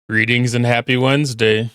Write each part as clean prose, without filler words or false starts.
Greetings and happy Wednesday.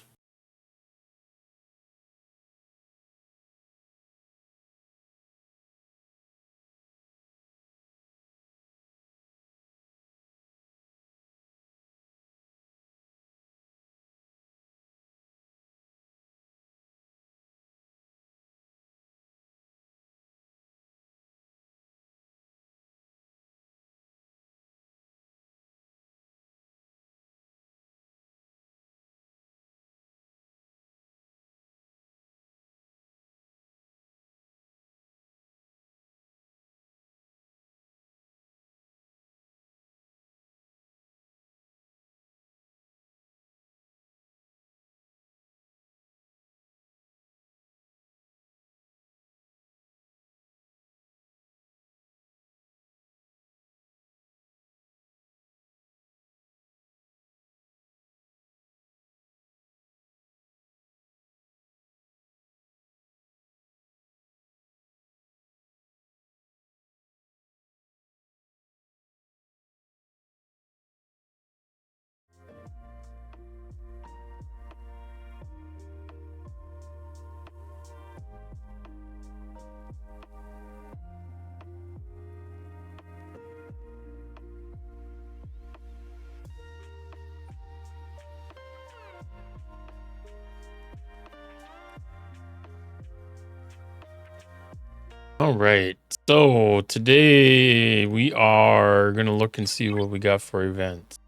All right. So today we are going to look and see what we got for events.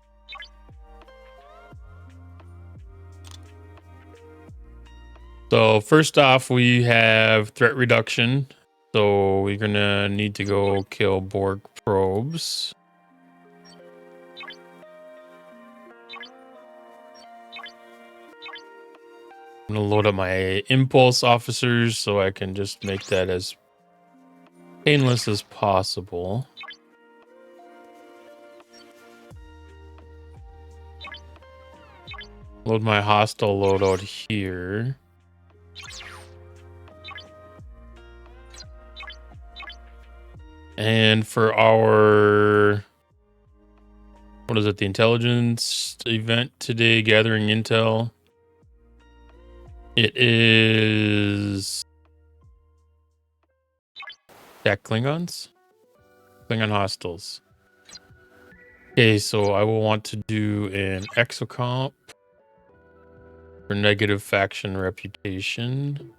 So first off, we have threat reduction. So we're going to need to go kill Borg probes. I'm going to load up my impulse officers so I can just make that as painless as possible. Load my hostile loadout here. And for our, what is it, the intelligence event today, gathering intel, it is attack Klingons? Klingon hostiles. Okay, so I will want to do an exocomp for negative faction reputation.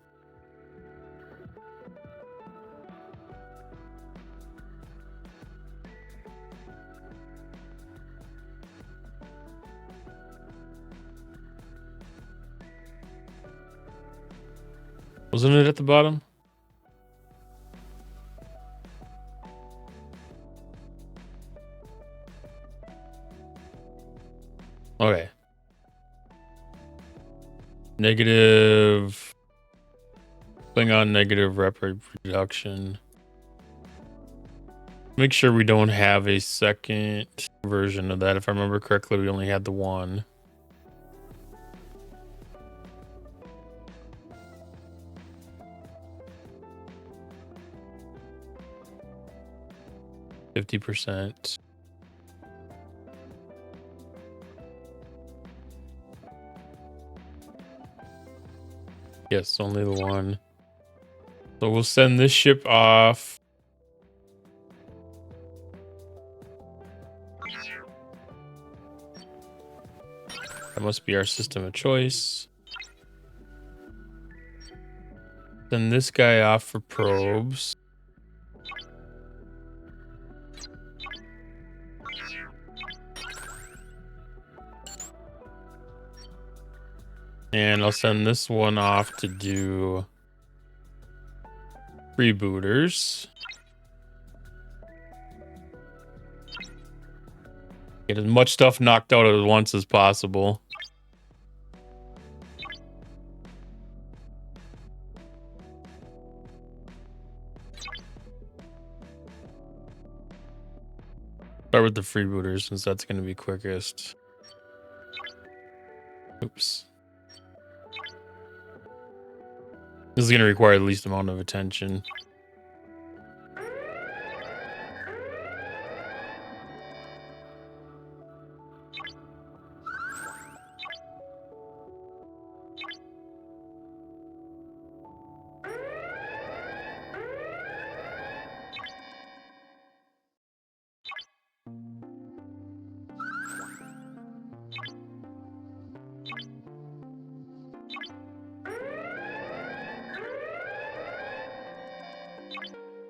Wasn't it at the bottom? Negative. Klingon negative rep reduction. Make sure we don't have a second version of that. If I remember correctly, we only had the one. %. Yes, only the one. So we'll send this ship off. That must be our system of choice. Send this guy off for probes. And I'll send this one off to do freebooters. Get as much stuff knocked out at once as possible. Start with the freebooters since that's going to be quickest. Oops. This is going to require the least amount of attention.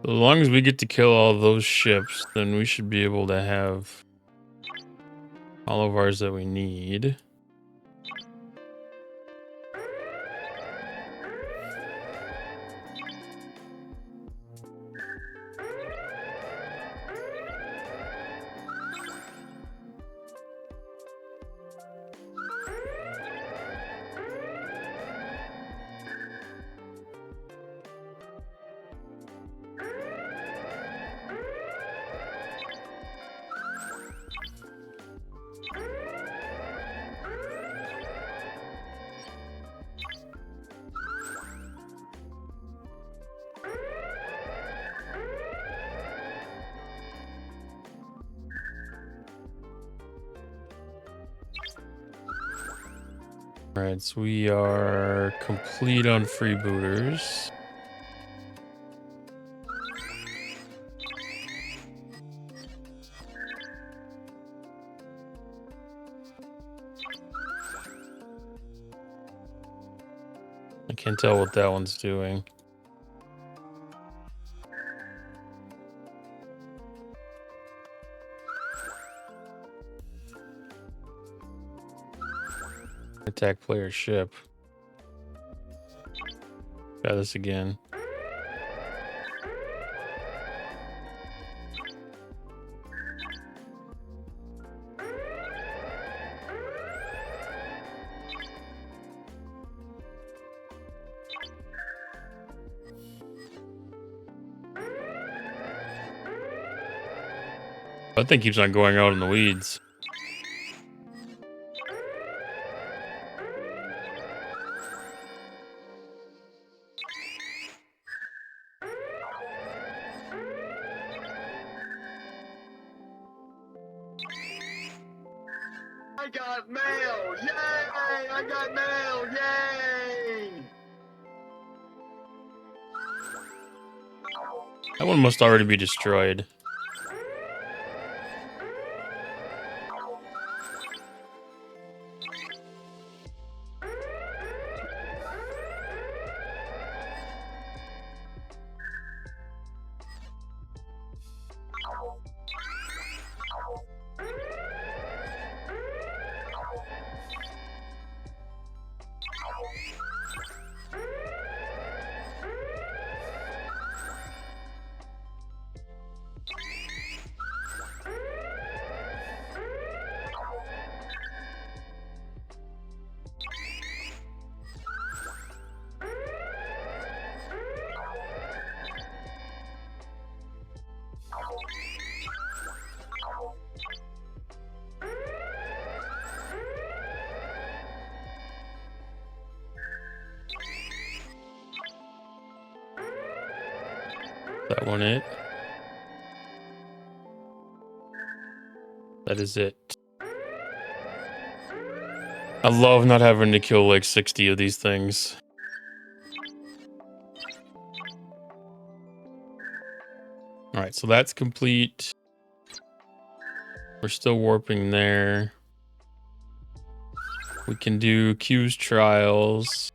As long as we get to kill all those ships, then we should be able to have all of ours that we need. Alright, so we are complete on freebooters. I can't tell what that one's doing. Attack player ship. Try this again. That thing keeps on going out in the weeds. I got mail! Yay! I got mail! Yay! That one must already be destroyed. That one it? That is it. I love not having to kill like 60 of these things. All right, so that's complete. We're still warping there. We can do Q's trials.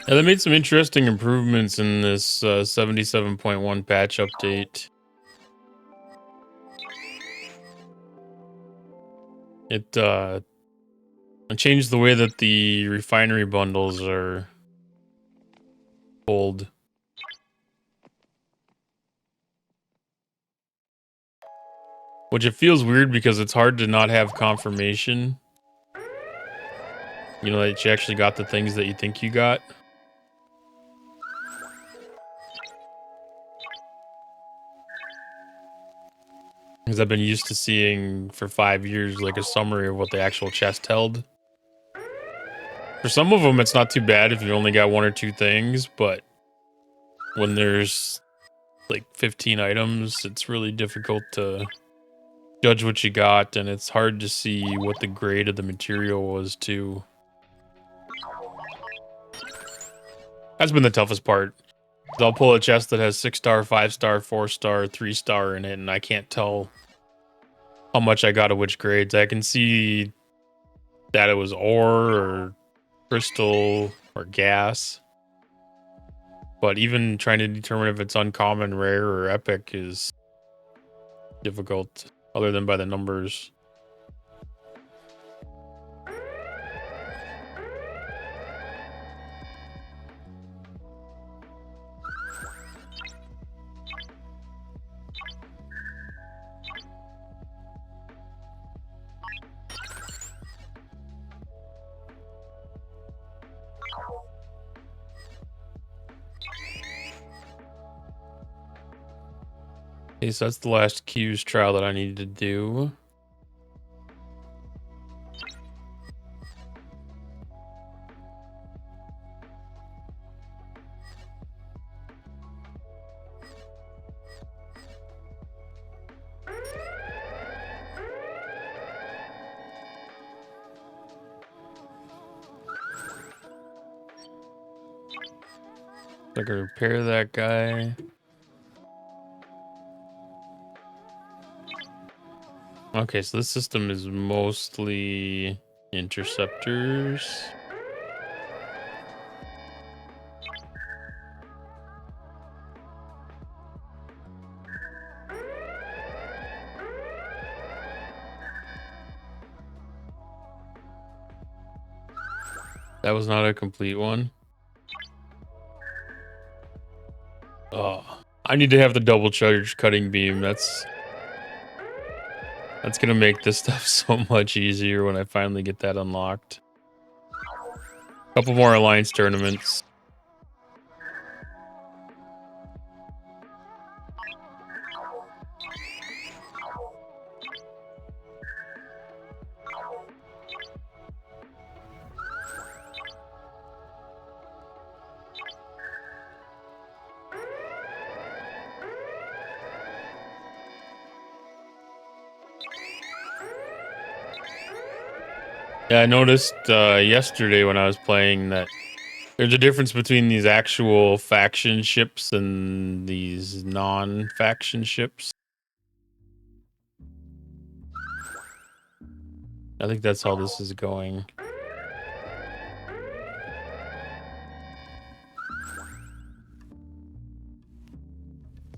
Yeah, they made some interesting improvements in this 77.1 patch update. It changed the way that the refinery bundles are pulled. Which it feels weird because it's hard to not have confirmation. You know, that you actually got the things that you think you got. Because I've been used to seeing for 5 years like a summary of what the actual chest held. For some of them, it's not too bad if you only got 1 or 2 things, but when there's like 15 items, it's really difficult to judge what you got, and it's hard to see what the grade of the material was too. That's been the toughest part. I'll pull a chest that has 6-star, 5-star, 4-star, 3-star in it, and I can't tell how much I got of which grades. I can see that it was ore or crystal or gas. But even trying to determine if it's uncommon, rare, or epic is difficult, other than by the numbers. Okay, so that's the last Q's trial that I needed to do. I can repair that guy. Okay, so this system is mostly interceptors. That was not a complete one. Oh, I need to have the double charge cutting beam. That's gonna make this stuff so much easier when I finally get that unlocked. Couple more alliance tournaments. Yeah, I noticed yesterday when I was playing that there's a difference between these actual faction ships and these non-faction ships. I think that's how this is going.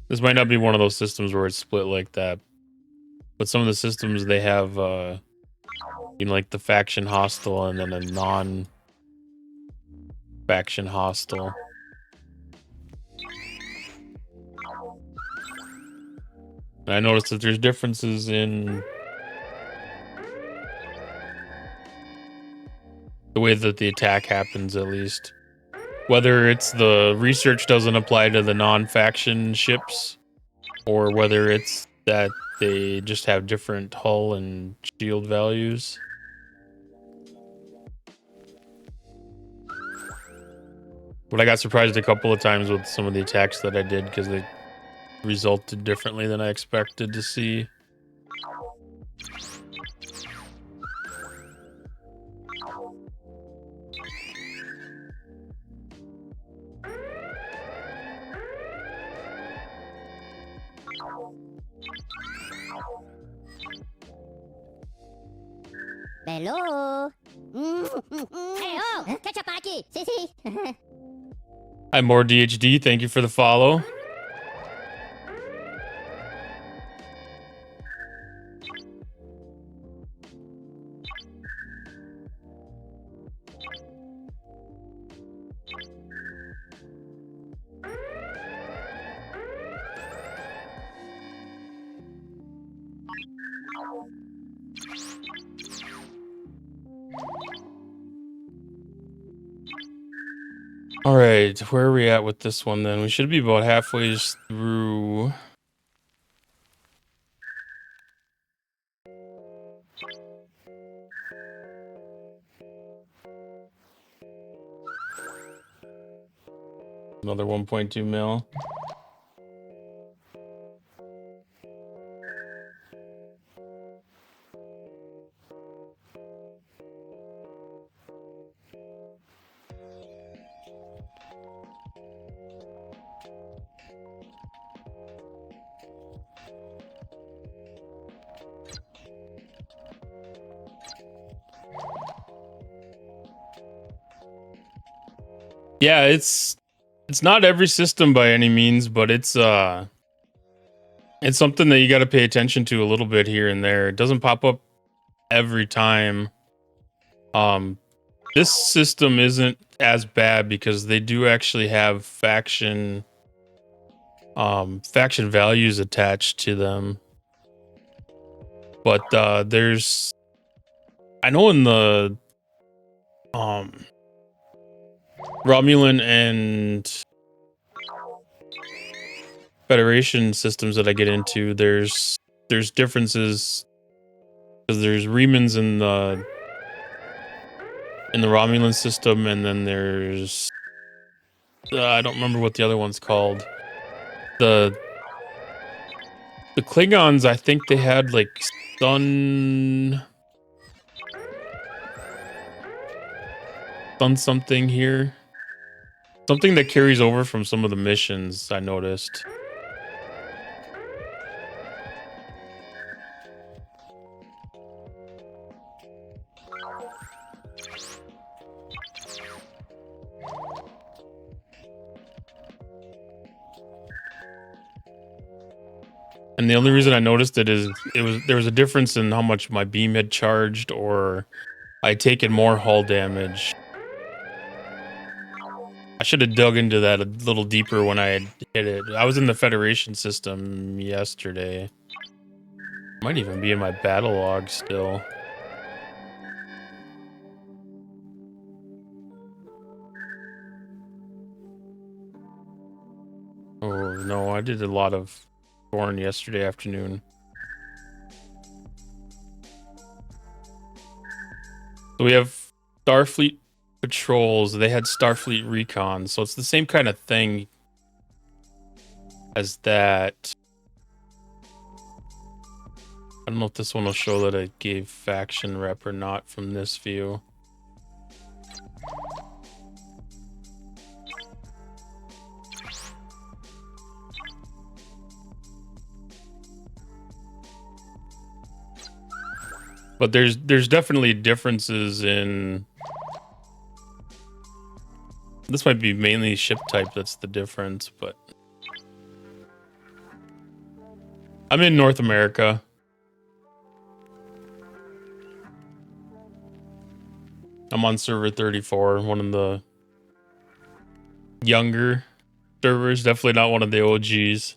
This might not be one of those systems where it's split like that, but some of the systems they have, like the faction hostile and then a non-faction hostile. And I noticed that there's differences in the way that the attack happens, at least. Whether it's the research doesn't apply to the non-faction ships, or whether it's that they just have different hull and shield values. But I got surprised a couple of times with some of the attacks that I did because they resulted differently than I expected to see. Hello. Hey, oh, catch up aqui. Sim, sim. Hi, more DHD. Thank you for the follow. All right, where are we at with this one then? We should be about halfway through. Another 1.2 mil. Yeah, it's not every system by any means, but it's something that you got to pay attention to a little bit here and there. It doesn't pop up every time. This system isn't as bad because they do actually have faction values attached to them. But there's, I know in the Romulan and Federation systems that I get into, there's differences because there's remans in the Romulan system, and then there's I don't remember what the other one's called. The Klingons, I think they had like sun something here. Something that carries over from some of the missions, I noticed. And the only reason I noticed it is there was a difference in how much my beam had charged, or I'd taken more hull damage. I should have dug into that a little deeper when I had hit it. I was in the Federation system yesterday. Might even be in my battle log still. Oh no, I did a lot of Gorn yesterday afternoon. So we have Starfleet patrols. They had Starfleet recon, so it's the same kind of thing as that. I don't know if this one will show that it gave faction rep or not from this view. But there's definitely differences in. This might be mainly ship type that's the difference, but I'm in North America. I'm on server 34, one of the younger servers, definitely not one of the OGs.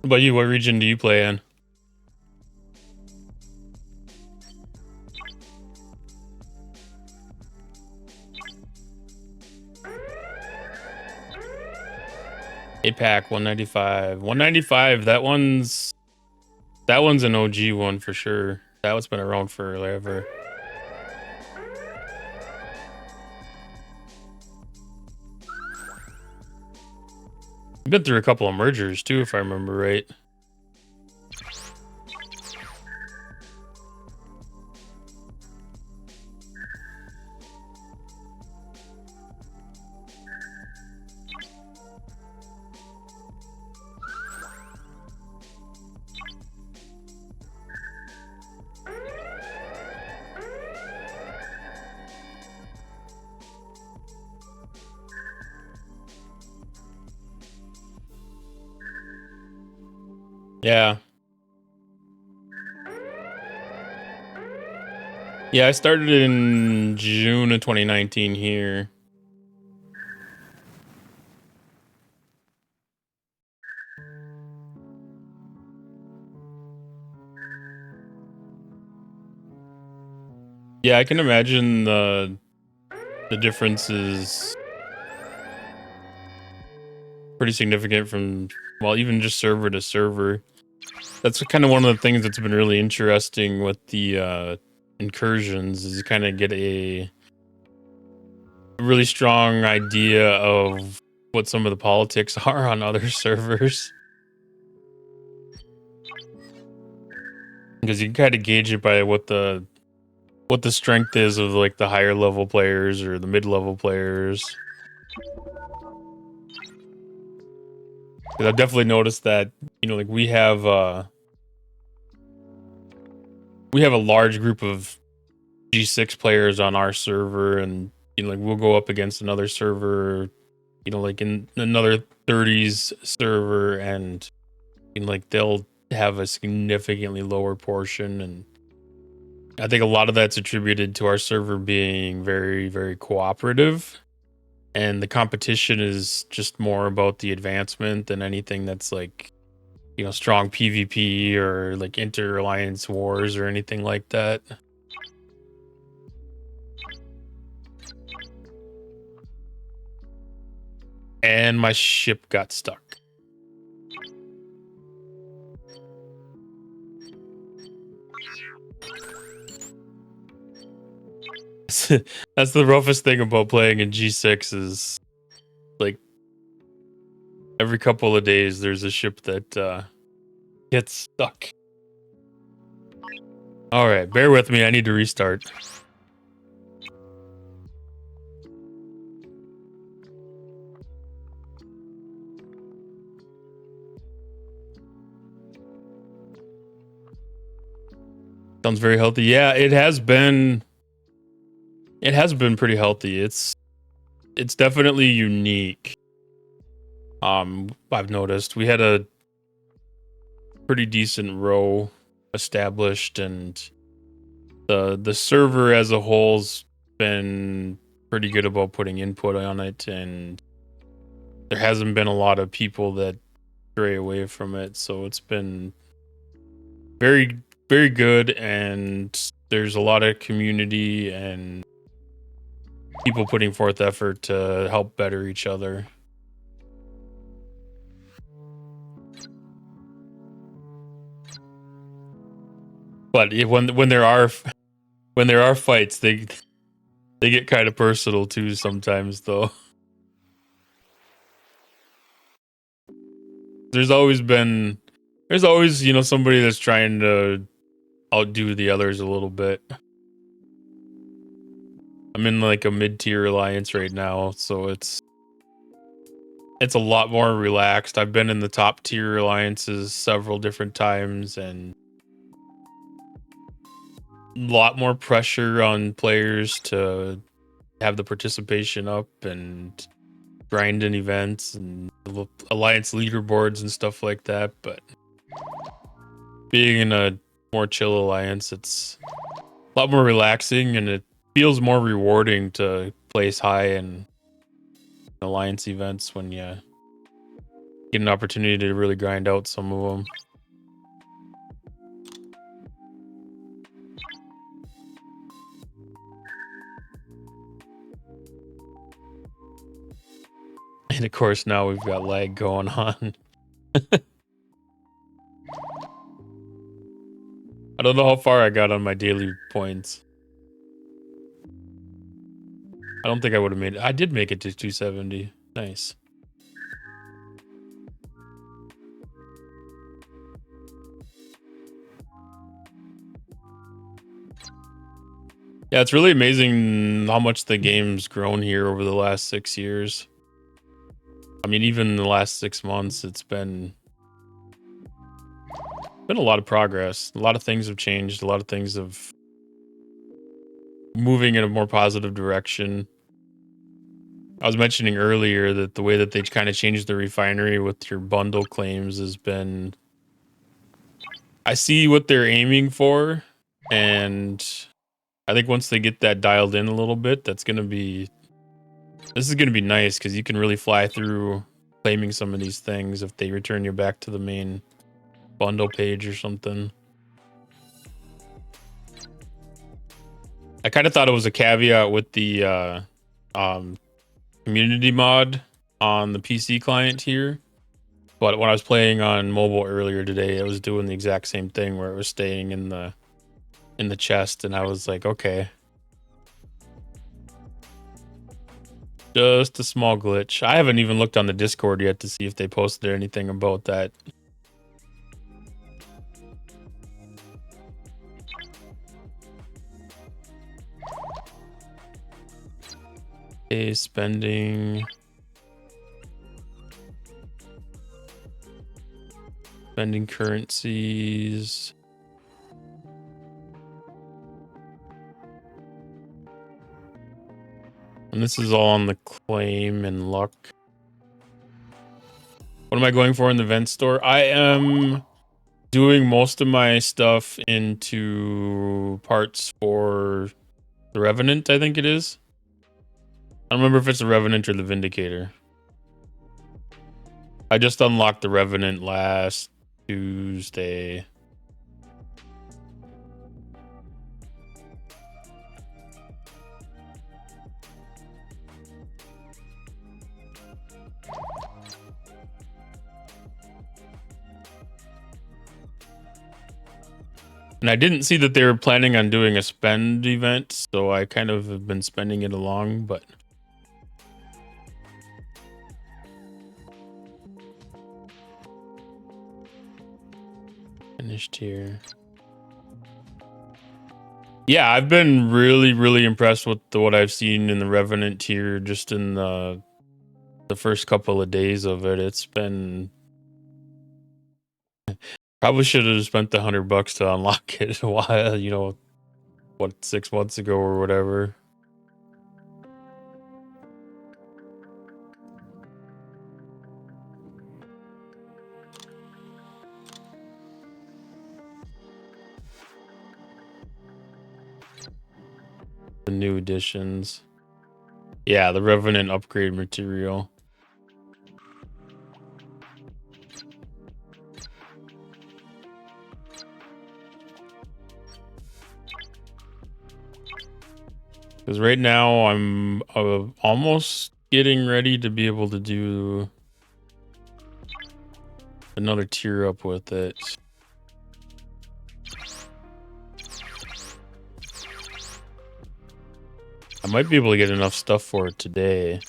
What about you? What region do you play in? APAC 195. 195, that one's an OG one for sure. That one's been around forever. We've been through a couple of mergers too, if I remember right. Yeah. Yeah, I started in June of 2019 here. Yeah, I can imagine the difference is pretty significant from, well, even just server to server. That's kind of one of the things that's been really interesting with the incursions, is you kind of get a really strong idea of what some of the politics are on other servers. Because you can kind of gauge it by what the strength is of like the higher level players or the mid-level players. Because I've definitely noticed that, you know, like we have a large group of G6 players on our server, and you know, like we'll go up against another server, you know, like in another 30s server, and you know, like they'll have a significantly lower portion, and I think a lot of that's attributed to our server being very, very cooperative, and the competition is just more about the advancement than anything that's like, you know, strong PvP or like inter-alliance wars or anything like that. And my ship got stuck. That's the roughest thing about playing in G6 is like every couple of days there's a ship that gets stuck. All right, bear with me. I need to restart. Sounds very healthy. Yeah, it has been pretty healthy. It's definitely unique. I've noticed we had a pretty decent row established, and the server as a whole's been pretty good about putting input on it, and there hasn't been a lot of people that stray away from it, so it's been very, very good, and there's a lot of community and people putting forth effort to help better each other. But when there are fights, they get kind of personal too sometimes, though. There's always, you know, somebody that's trying to outdo the others a little bit. I'm in like a mid-tier alliance right now, so it's a lot more relaxed. I've been in the top tier alliances several different times, and lot more pressure on players to have the participation up and grind in events and alliance leaderboards and stuff like that. But being in a more chill alliance, it's a lot more relaxing, and it feels more rewarding to place high in alliance events when you get an opportunity to really grind out some of them. And of course, now we've got lag going on. I don't know how far I got on my daily points. I don't think I would have made it. I did make it to 270. Nice. Yeah, it's really amazing how much the game's grown here over the last 6 years. I mean, even in the last 6 months, it's been a lot of progress. A lot of things have changed. A lot of things have moving in a more positive direction. I was mentioning earlier that the way that they kind of changed the refinery with your bundle claims has been... I see what they're aiming for, and I think once they get that dialed in a little bit, this is going to be nice, because you can really fly through claiming some of these things if they return you back to the main bundle page or something. I kind of thought it was a caveat with the community mod on the PC client here, but when I was playing on mobile earlier today, it was doing the exact same thing where it was staying in the chest, and I was like, okay. Just a small glitch. I haven't even looked on the Discord yet to see if they posted anything about that. Okay, spending currencies. And this is all on the claim and luck. What am I going for in the event store? I am doing most of my stuff into parts for the Revenant, I think it is. I don't remember if it's the Revenant or the Vindicator. I just unlocked the Revenant last Tuesday. And I didn't see that they were planning on doing a spend event, so I kind of have been spending it along, but... Finished here. Yeah, I've been really impressed with what I've seen in the Revenant tier just in the first couple of days of it. It's been... Probably should have spent the $100 to unlock it a while, you know, what, 6 months ago or whatever. The new additions. Yeah, the Revenant upgrade material. Because right now I'm almost getting ready to be able to do another tier up with it. I might be able to get enough stuff for it today.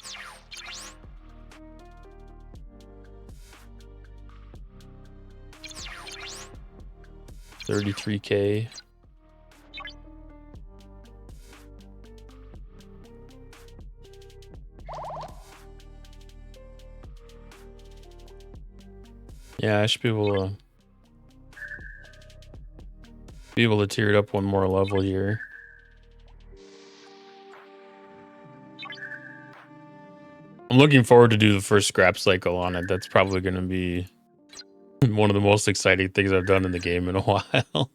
$33K. Yeah, I should be able to Be able to tier it up one more level here. I'm looking forward to do the first scrap cycle on it. That's probably going to be one of the most exciting things I've done in the game in a while.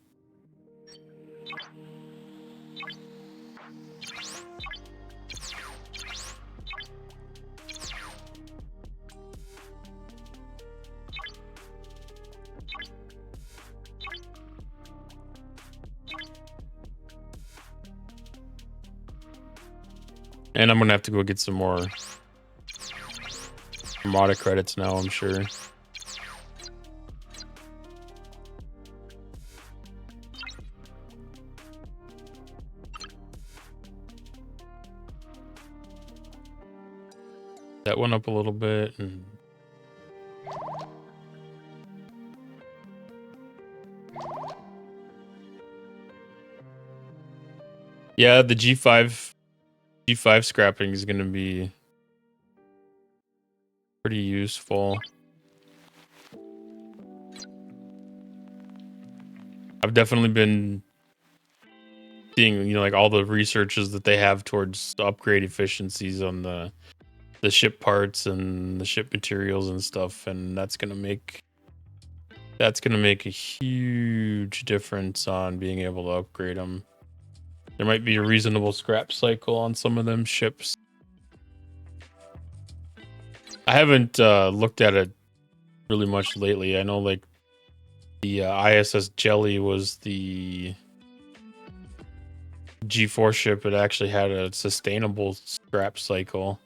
And I'm going to have to go get some more Armada credits now, I'm sure. That went up a little bit. And yeah, the G5 scrapping is going to be pretty useful. I've definitely been seeing, you know, like all the researches that they have towards upgrade efficiencies on the ship parts and the ship materials and stuff, and that's gonna make a huge difference on being able to upgrade them. There might be a reasonable scrap cycle on some of them ships. I haven't looked at it really much lately. I know like the ISS Jelly was the G4 ship. It actually had a sustainable scrap cycle.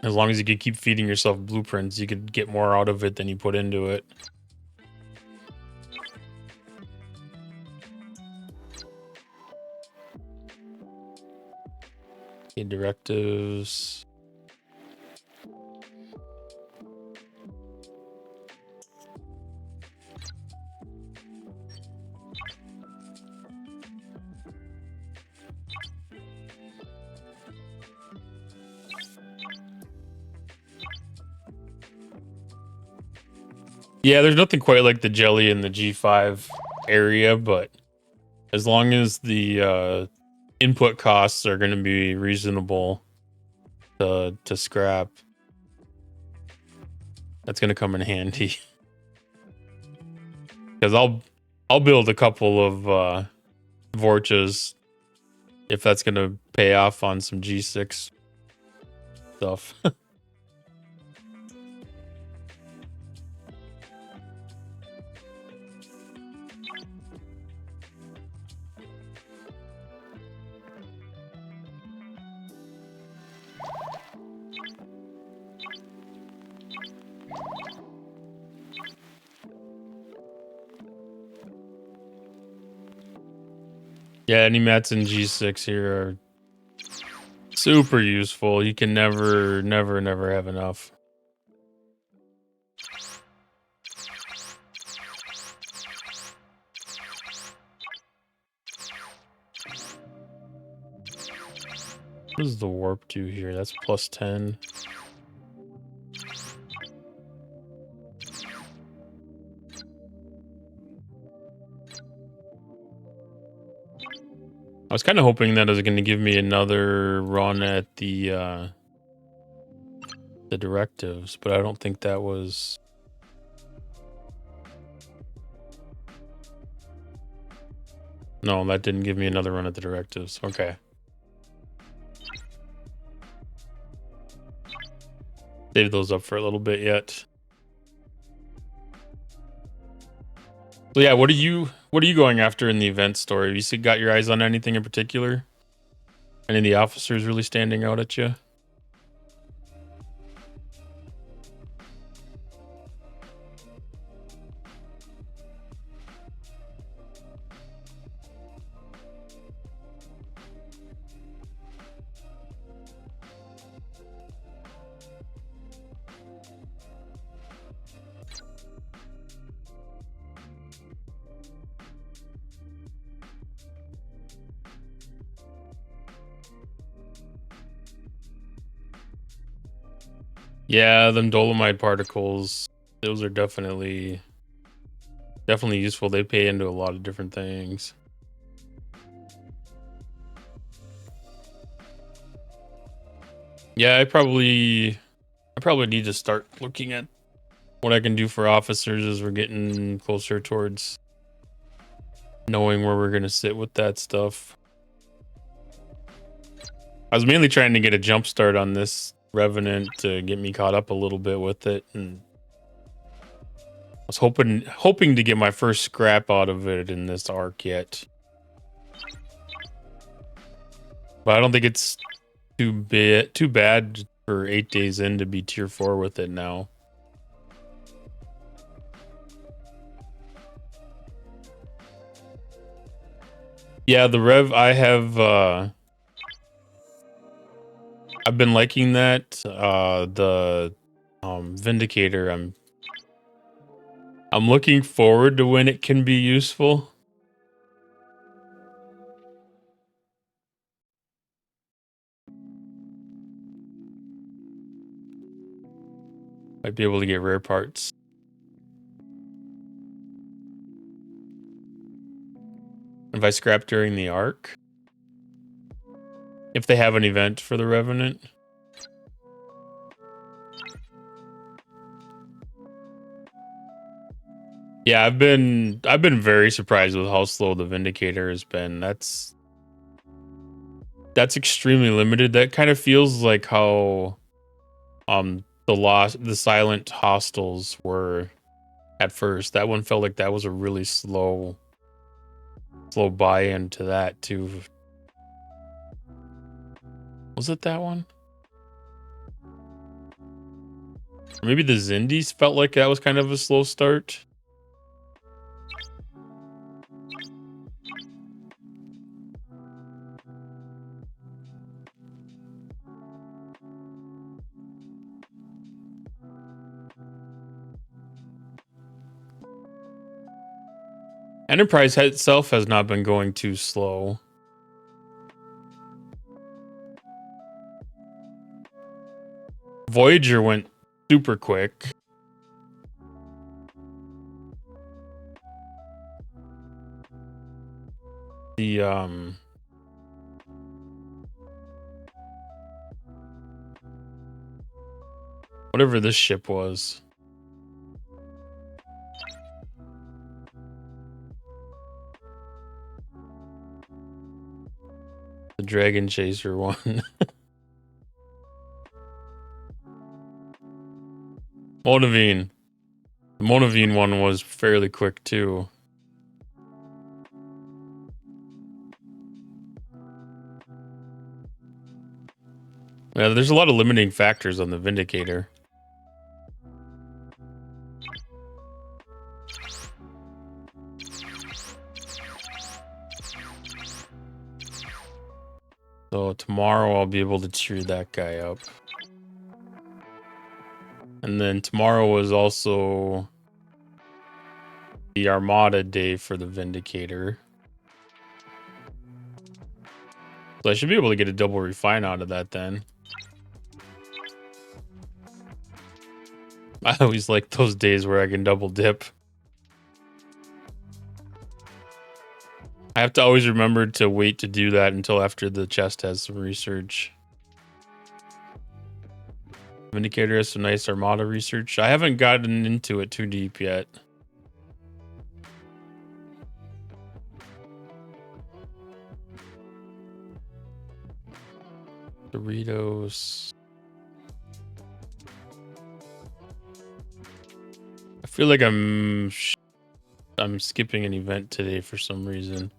As long as you could keep feeding yourself blueprints, you could get more out of it than you put into it. Okay, directives. Yeah, there's nothing quite like the Jelly in the G5 area, but as long as the input costs are going to be reasonable to scrap, that's going to come in handy. Because I'll build a couple of Vorchas if that's going to pay off on some G6 stuff. Yeah, any mats in G6 here are super useful. You can never have enough. What does the warp do here? That's plus 10. I was kind of hoping that it was going to give me another run at the directives, but I don't think that was. No, that didn't give me another run at the directives. Okay. Save those up for a little bit yet. So yeah, what are you going after in the event story? You got your eyes on anything in particular? Any of the officers really standing out at you? Yeah, them dolomite particles, those are definitely Definitely useful. They pay into a lot of different things. Yeah, I probably need to start looking at what I can do for officers as we're getting closer towards knowing where we're going to sit with that stuff. I was mainly trying to get a jump start on this Revenant to get me caught up a little bit with it, and I was hoping to get my first scrap out of it in this arc yet. But I don't think it's too bad for 8 days in to be tier 4 with it now. Yeah, the Rev I've been liking that. The Vindicator, I'm looking forward to when it can be useful. Might be able to get rare parts. If I scrap during the arc, if they have an event for the Revenant. Yeah, I've been very surprised with how slow the Vindicator has been. That's extremely limited. That kind of feels like how the Silent Hostiles were at first. That one felt like that was a really slow buy-in to that too. Was it that one? Or maybe the Zindies felt like that was kind of a slow start. Enterprise itself has not been going too slow. Voyager went super quick. The whatever this ship was. The Dragon Chaser one. Monavine. The Monavine one was fairly quick too. Yeah, there's a lot of limiting factors on the Vindicator. So tomorrow I'll be able to cheer that guy up. And then tomorrow is also the Armada day for the Vindicator. So I should be able to get a double refine out of that then. I always like those days where I can double dip. I have to always remember to wait to do that until after the chest has some research. Vindicator has some nice Armada research. I haven't gotten into it too deep yet. Doritos. I feel like I'm skipping an event today for some reason.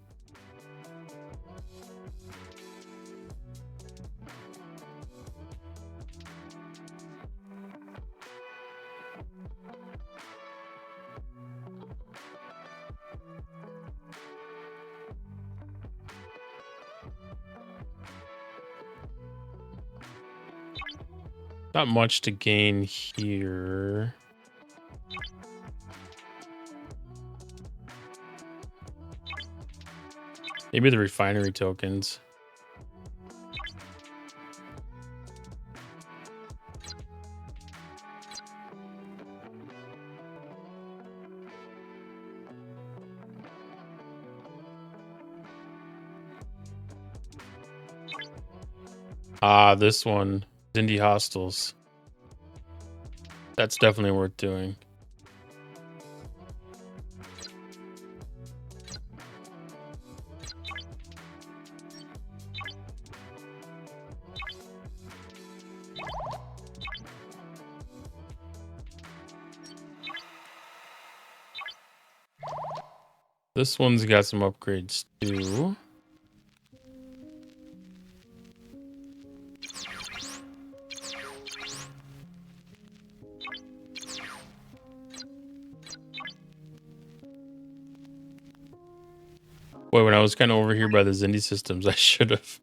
Not much to gain here. Maybe the refinery tokens. Ah, this one. Indie Hostels. That's definitely worth doing. This one's got some upgrades too. Boy, when I was kind of over here by the Zindi systems, I should have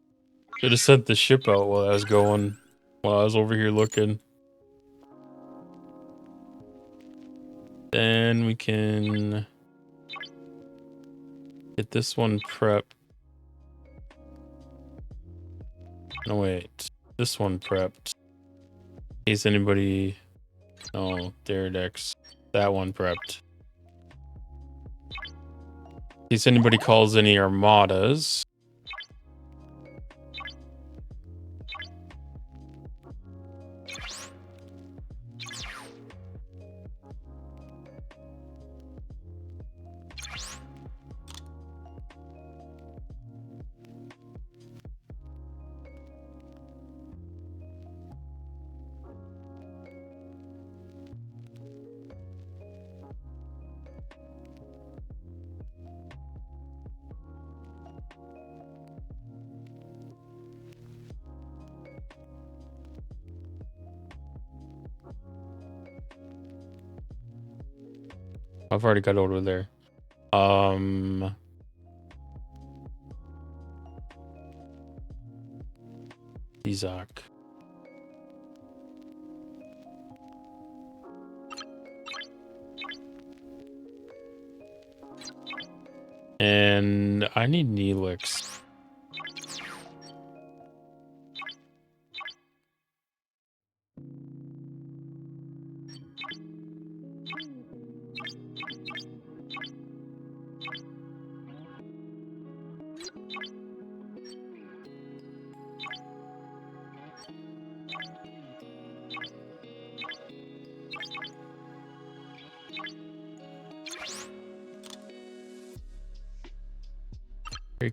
sent the ship out while I was over here looking. Then we can get this one prepped. No, wait. This one prepped. In case anybody... No, Deridex. That one prepped. In case anybody calls any armadas. I've already got over there. Izak. And I need Neelix.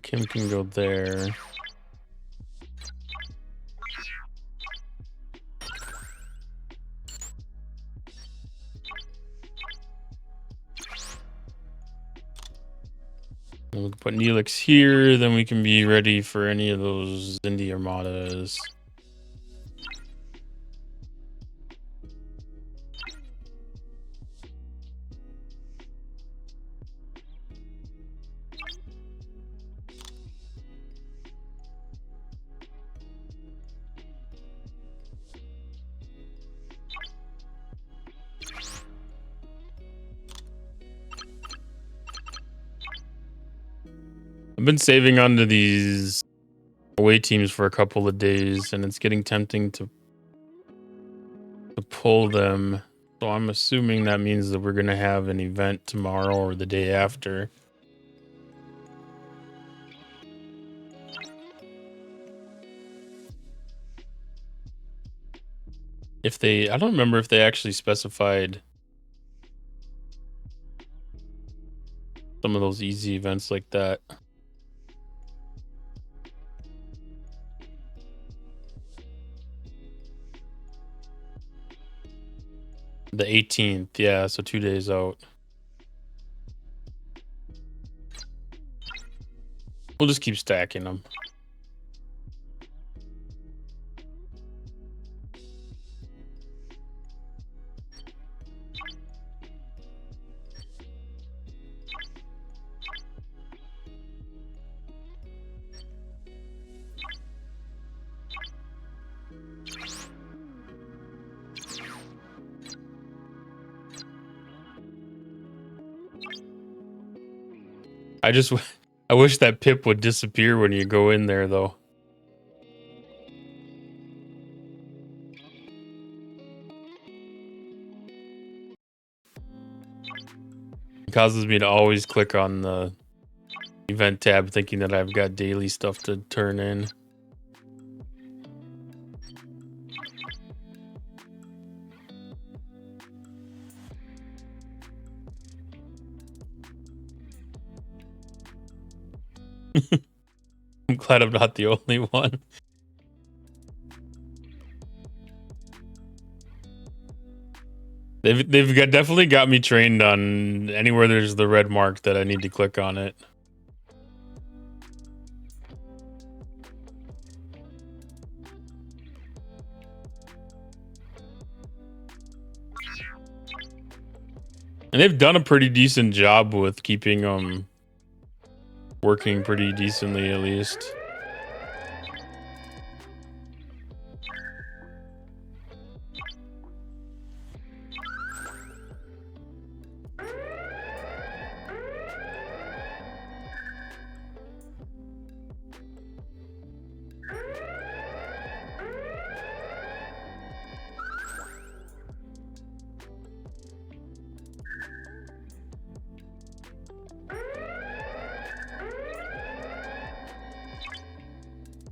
Kim can go there. And we can put Neelix here, then we can be ready for any of those Zindi armadas. I've been saving onto these away teams for a couple of days, and it's getting tempting to pull them. So I'm assuming that means that we're going to have an event tomorrow or the day after. I don't remember if they actually specified some of those easy events like that. The 18th, yeah, so 2 days out. We'll just keep stacking them. I wish that pip would disappear when you go in there, though. It causes me to always click on the event tab thinking that I've got daily stuff to turn in. I'm glad I'm not the only one. Definitely got me trained on anywhere there's the red mark that I need to click on it. And they've done a pretty decent job with keeping them working pretty decently, at least.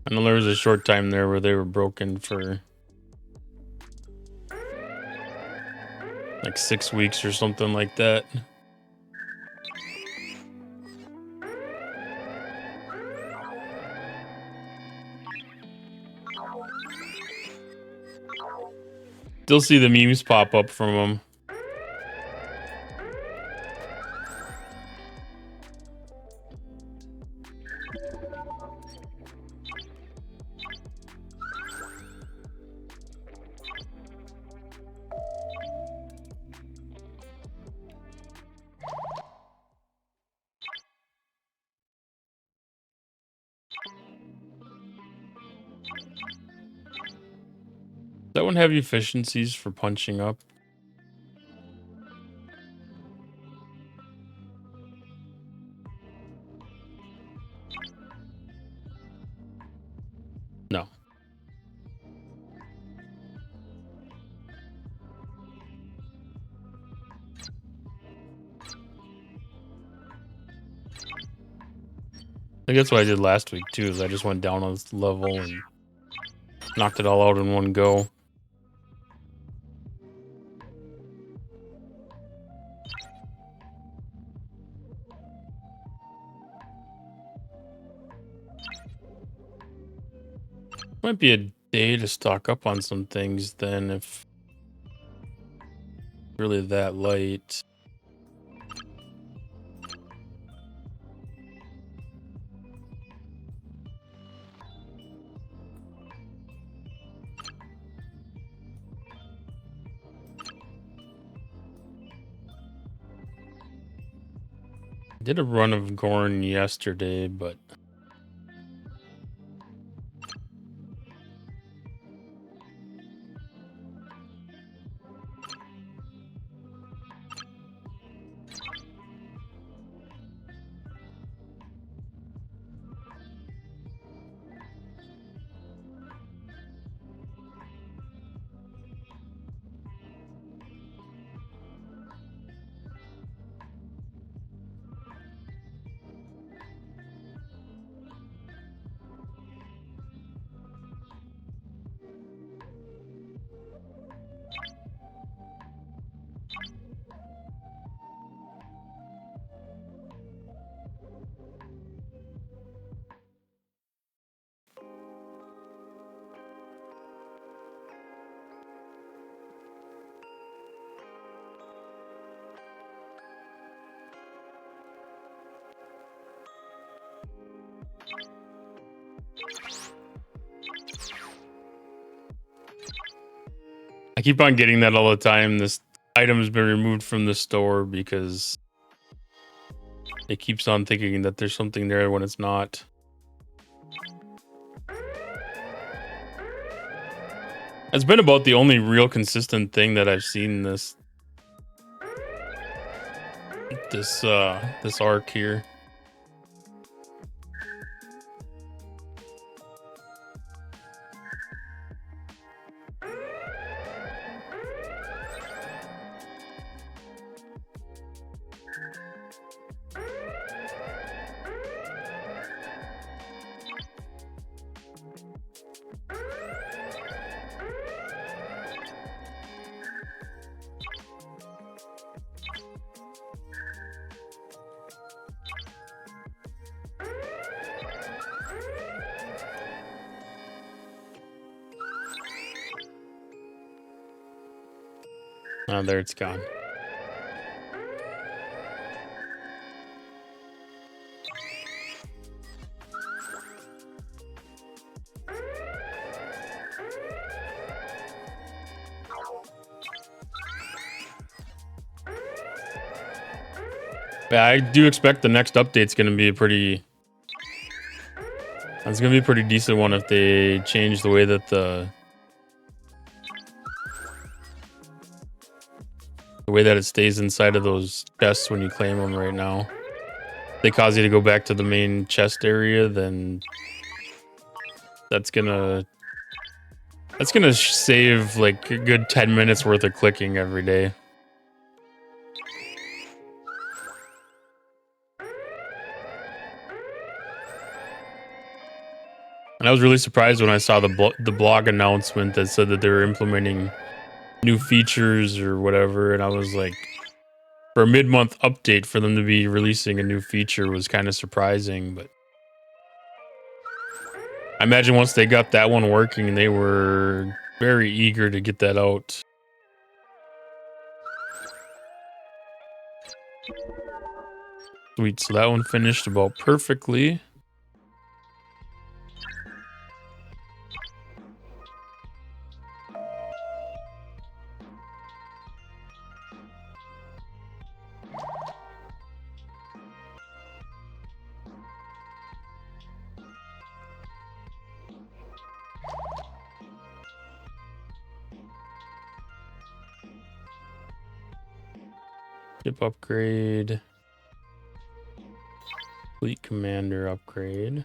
I know there was a short time there where they were broken for like 6 weeks or something like that. Still see the memes pop up from them. That one have efficiencies for punching up? No. I think that's what I did last week too, is I just went down on this level and knocked it all out in one go. Might be a day to stock up on some things then, if really that light. Did a run of Gorn yesterday, but I keep on getting that all the time. This item has been removed from the store because it keeps on thinking that there's something there when it's not. It's been about the only real consistent thing that I've seen this arc here. Oh, there it's gone. Yeah, I do expect the next update's going to be a pretty... It's going to be a pretty decent one if they change the way that the way that it stays inside of those chests when you claim them right now. If they cause you to go back to the main chest area, then that's gonna save like a good 10 minutes worth of clicking every day. And I was really surprised when I saw the blog announcement that said that they were implementing new features or whatever, and I was like, for a mid-month update for them to be releasing a new feature was kind of surprising, but I imagine once they got that one working, they were very eager to get that out. Sweet, so that one finished about perfectly. Ship upgrade. Fleet commander upgrade.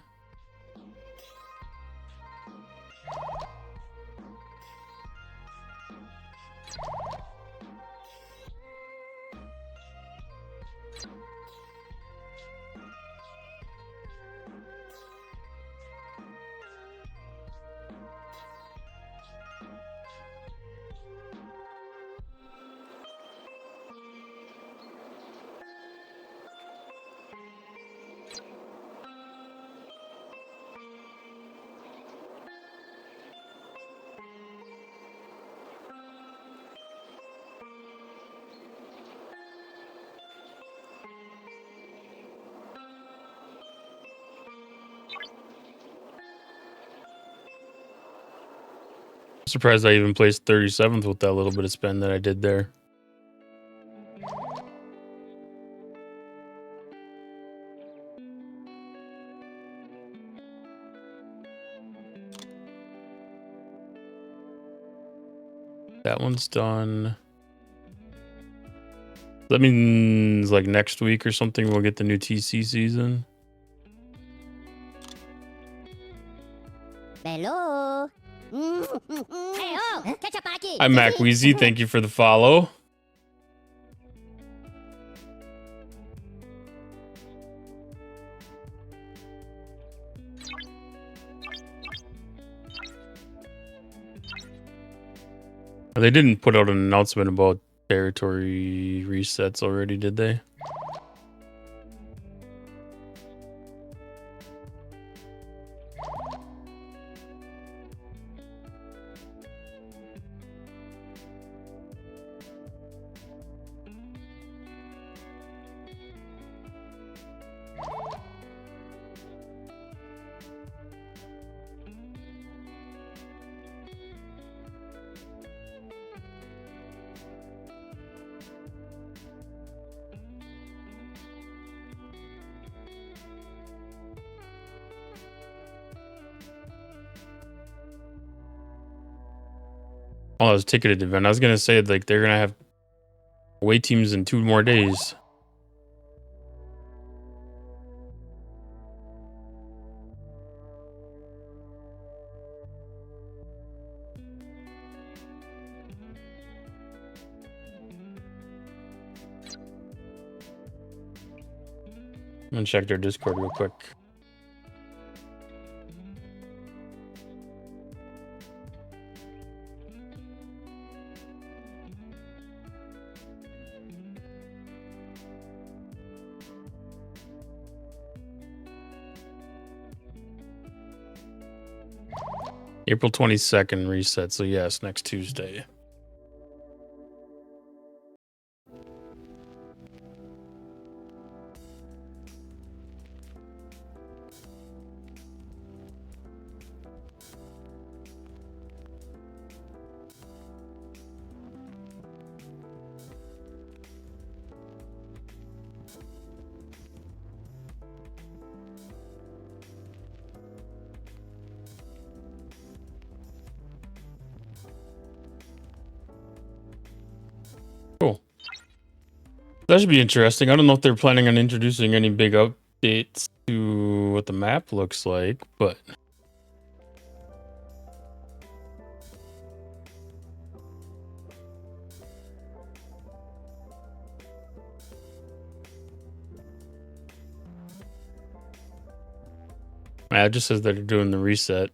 Surprised I even placed 37th with that little bit of spend that I did there. That one's done. That means like next week or something we'll get the new TC season. Hello. Hey, oh, catch up, Aki. Hi, Mac Wheezy. Thank you for the follow. They didn't put out an announcement about territory resets already, did they? Oh, it was a ticketed event. I was gonna say like they're gonna have away teams in 2 more days. I'm gonna check their Discord real quick. April 22nd reset, so yes, next Tuesday. That should be interesting. I don't know if they're planning on introducing any big updates to what the map looks like, but it just says that they're doing the reset.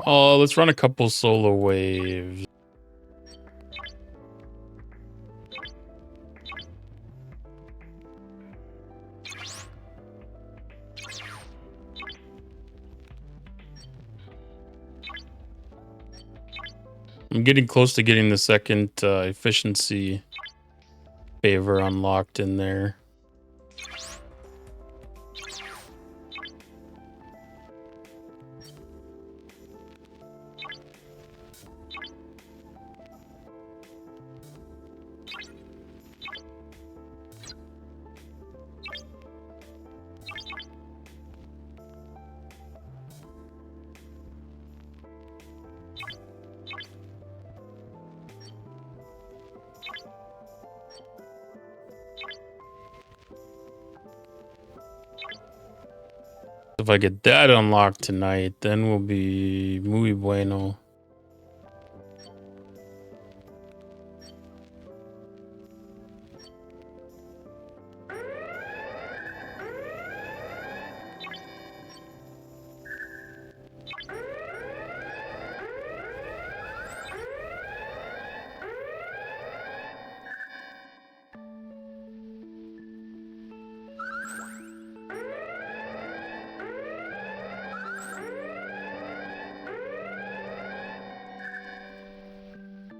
Oh, let's run a couple solo waves. I'm getting close to getting the second efficiency favor unlocked in there. If I get that unlocked tonight, then we'll be muy bueno.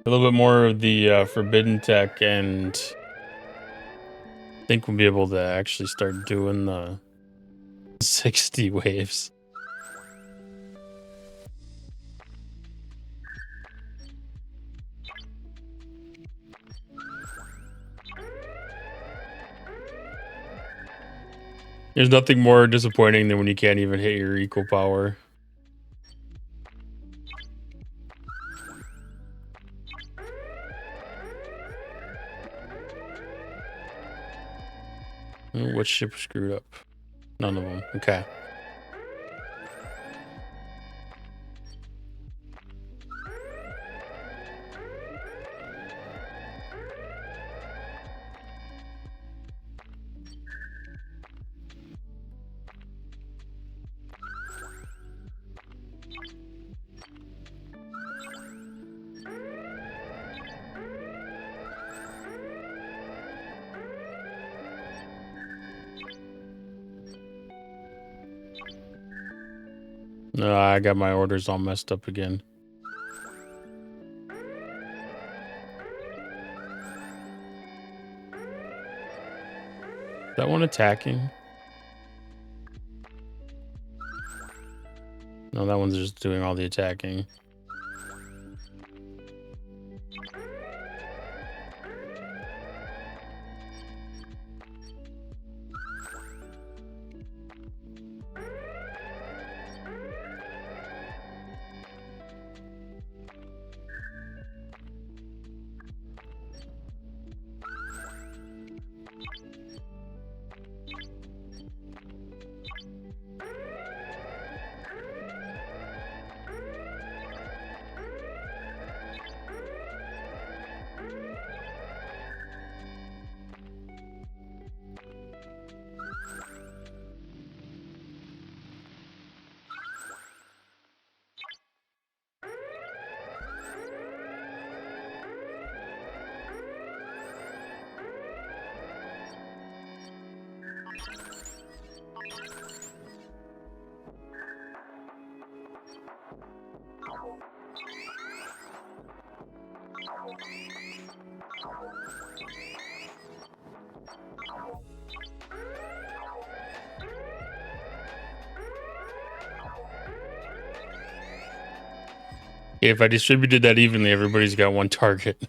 A little bit more of the forbidden tech, and I think we'll be able to actually start doing the 60 waves. There's nothing more disappointing than when you can't even hit your equal power. Which ship screwed up? None of them. Okay. No, I got my orders all messed up again. Is that one attacking? No, that one's just doing all the attacking. If I distributed that evenly, everybody's got one target.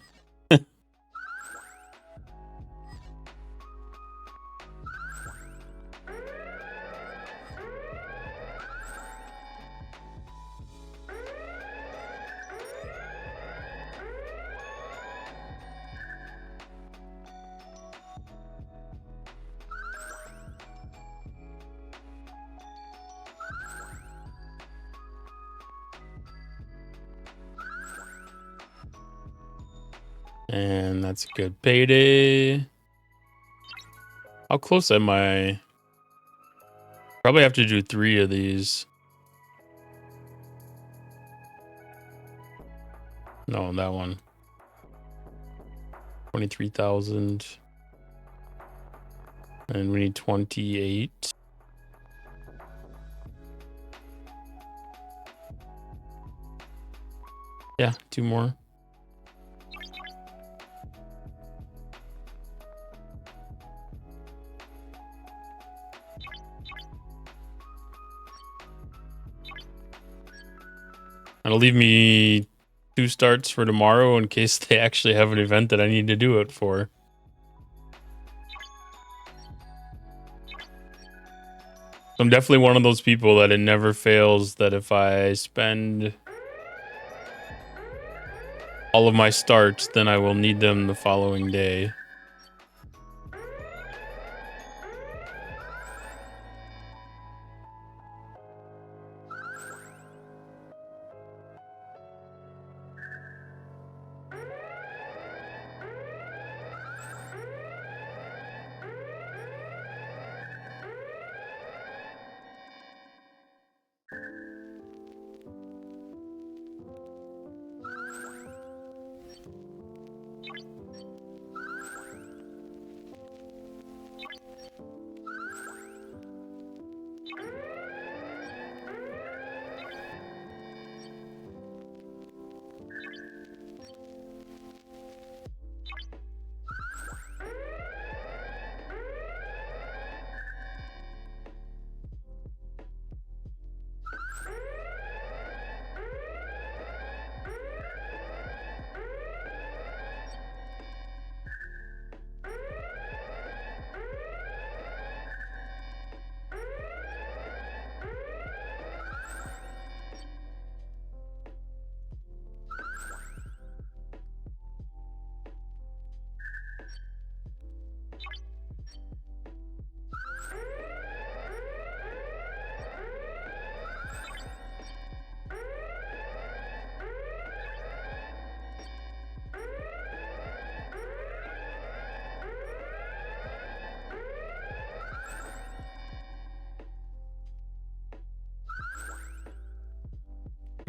And that's a good payday. How close am I? Probably have to do 3 of these. No, that one. 23,000. And we need 28. Yeah, 2 more. That'll leave me 2 starts for tomorrow in case they actually have an event that I need to do it for. I'm definitely one of those people that it never fails that if I spend all of my starts, then I will need them the following day.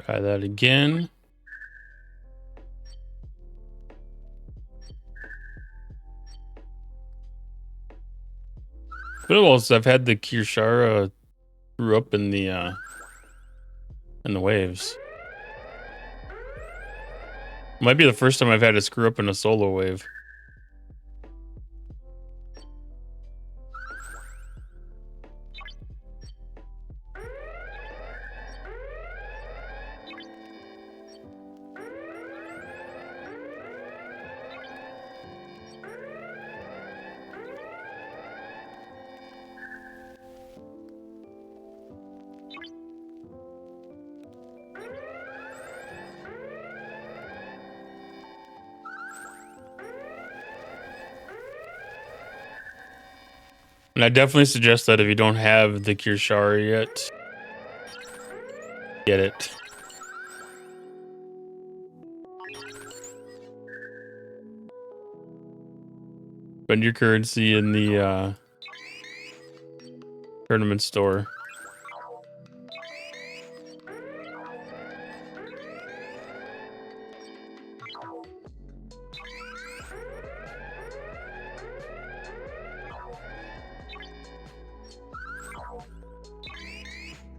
Try that again. But also, I've had the Kirshara screw up in the waves. Might be the first time I've had to screw up in a solo wave. And I definitely suggest that if you don't have the Kirshara yet, get it. Spend your currency in the tournament store.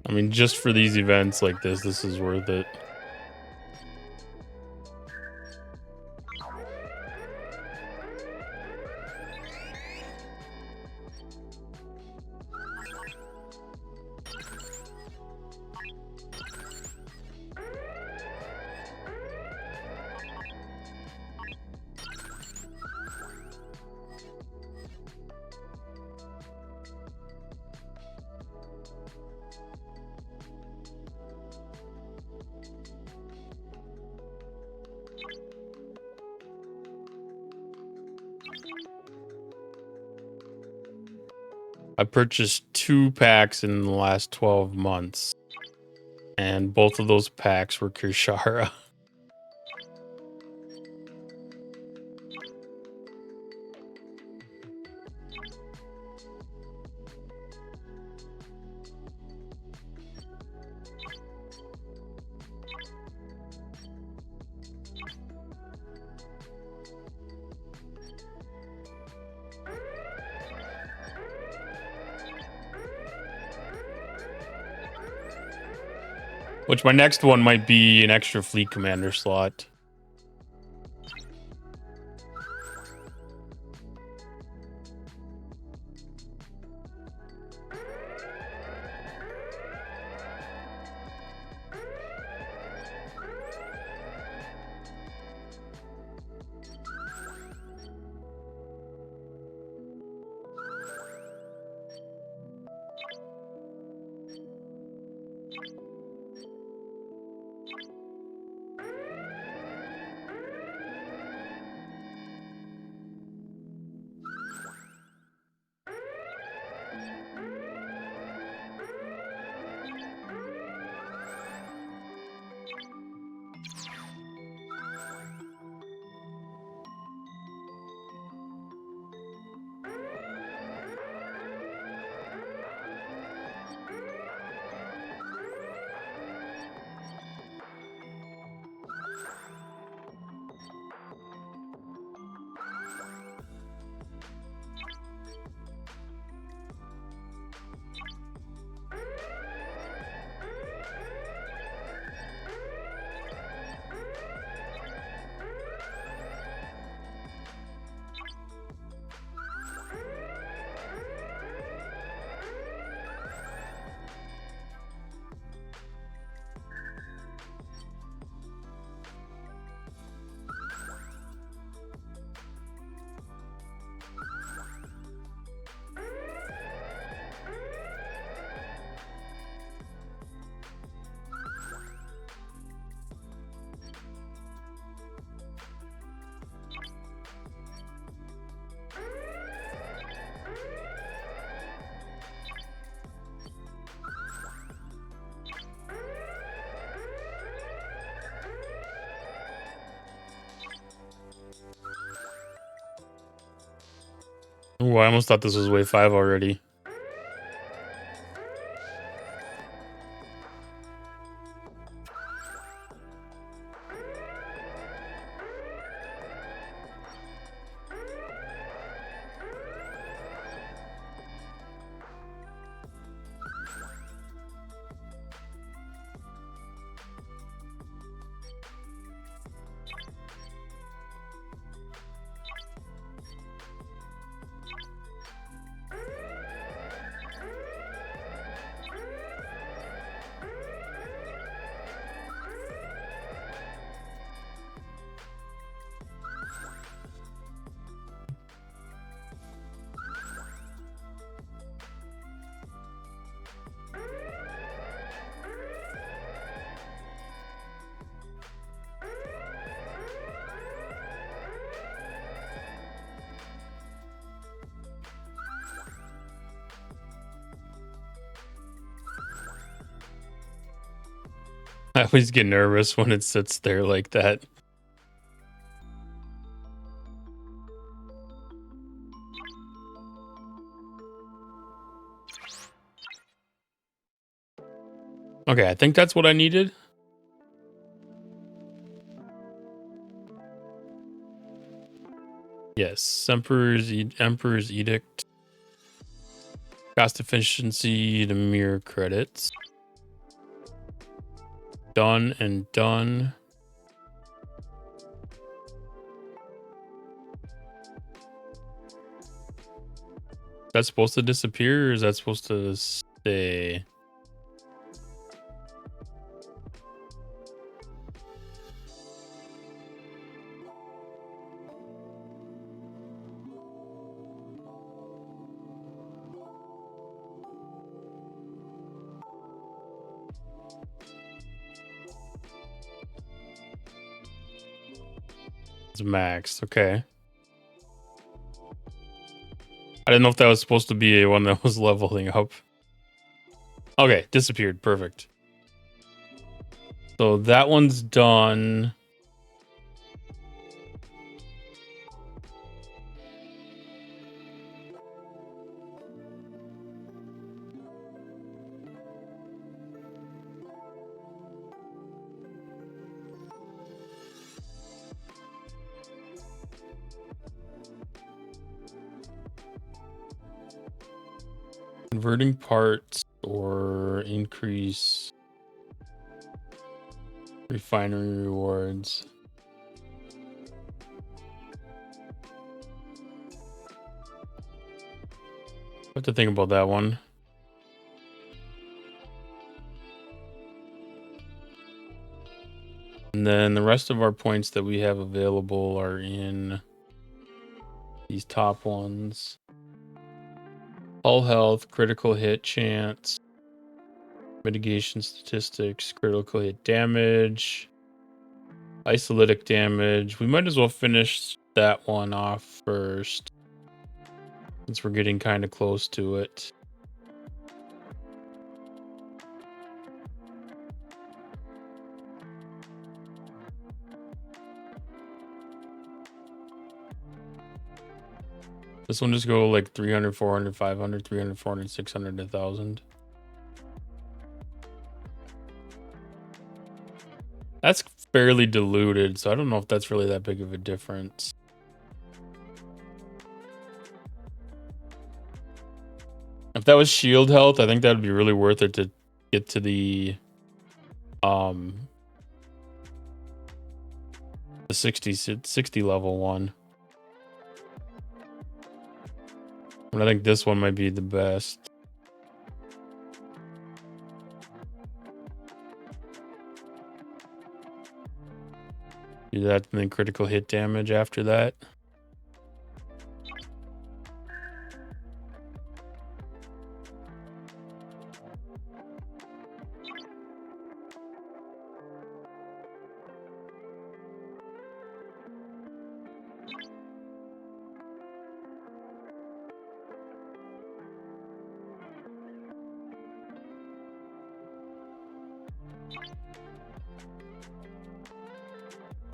I mean, just for these events like this is worth it. I purchased 2 packs in the last 12 months. And both of those packs were Kirshara. Which my next one might be an extra fleet commander slot. Ooh, I almost thought this was wave 5 already. I always get nervous when it sits there like that. Okay, I think that's what I needed. Yes, Emperor's Edict. Cost efficiency to mirror credits. Done and done. That's supposed to disappear, or is that supposed to stay? It's maxed. Okay. I didn't know if that was supposed to be a one that was leveling up. Okay, disappeared. Perfect. So that one's done. Converting parts or increase Refinery rewards. I have to think about that one. And then the rest of our points that we have available are in these top ones. Hull health, critical hit chance, mitigation statistics, critical hit damage, isolytic damage. We might as well finish that one off first, since we're getting kind of close to it. This one just go like 300, 400, 500, 300, 400, 600, 1,000. That's fairly diluted, so I don't know if that's really that big of a difference. If that was shield health, I think that would be really worth it to get to the 60 level one. But I think this one might be the best. Do that and then critical hit damage after that.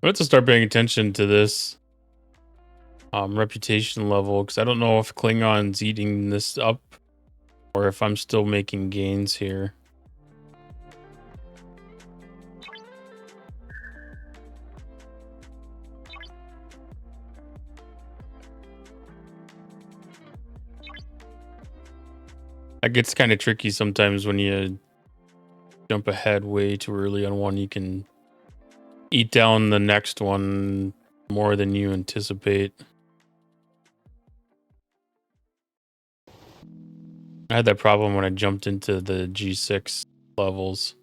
I have to start paying attention to this reputation level, because I don't know if Klingon's eating this up or if I'm still making gains here. That gets kind of tricky sometimes when you jump ahead way too early on one. You can eat down the next one more than you anticipate. I had that problem when I jumped into the G6 levels.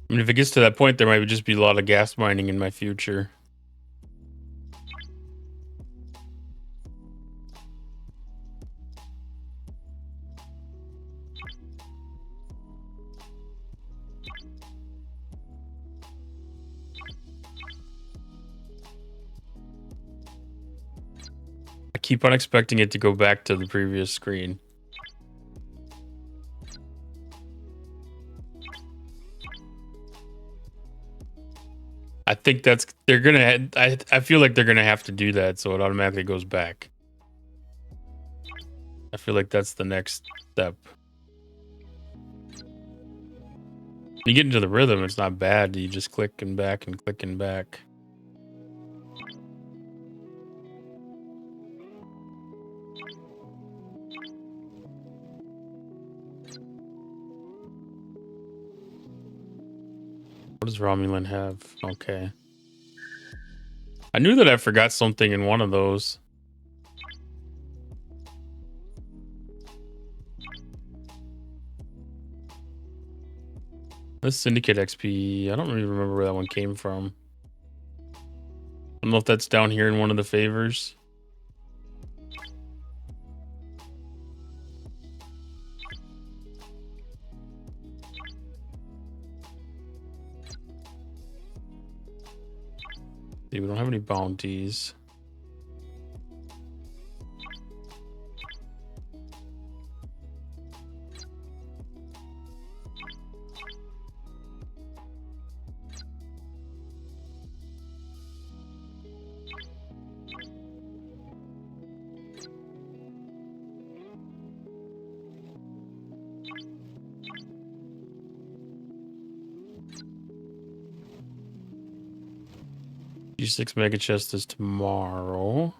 I mean, if it gets to that point, there might just be a lot of gas mining in my future. I keep on expecting it to go back to the previous screen. I think they're gonna. I feel like they're gonna have to do that, so it automatically goes back. I feel like that's the next step. You get into the rhythm, it's not bad. You just click and back and click and back. What does Romulan have? Okay. I knew that I forgot something in one of those. This Syndicate XP, I don't really remember where that one came from. I don't know if that's down here in one of the favors. See, we don't have any bounties. G6 Mega Chest is tomorrow.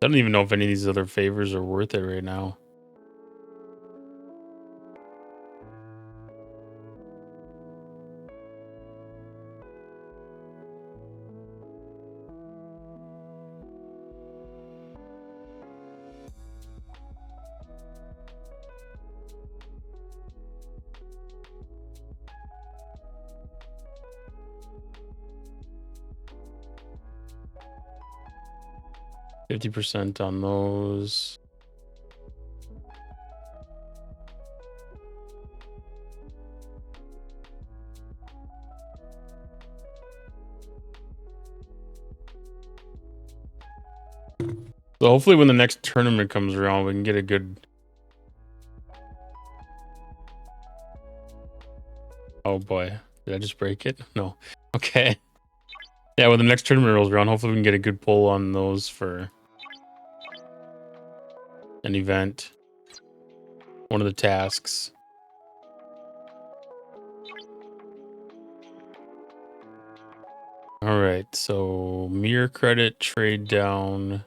I don't even know if any of these other favors are worth it right now. %50 on those. So hopefully when the next tournament comes around, we can get a good... Oh boy, did I just break it? No. Okay. Yeah, when the next tournament rolls around, hopefully we can get a good pull on those for an event. One of the tasks. All right, so mirror credit, trade down.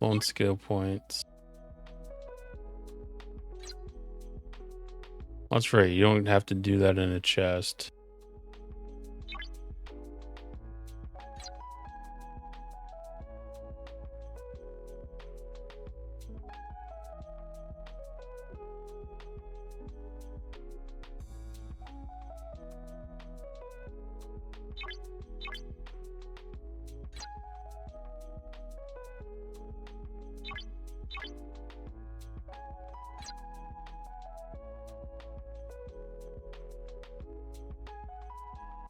Loan skill points. That's right, you don't have to do that in a chest.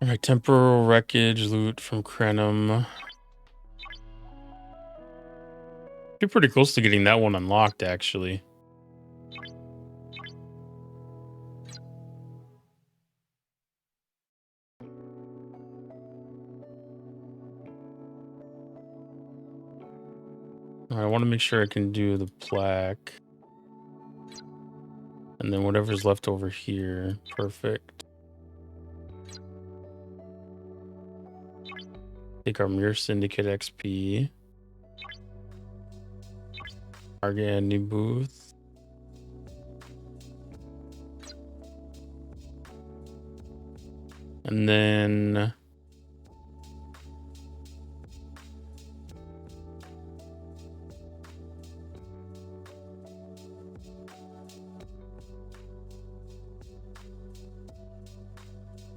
All right, temporal wreckage loot from Krenum. You're pretty close to getting that one unlocked, actually. I want to make sure I can do the plaque. And then whatever's left over here. Perfect. Take our Mirror Syndicate XP. Target ending booth. And then...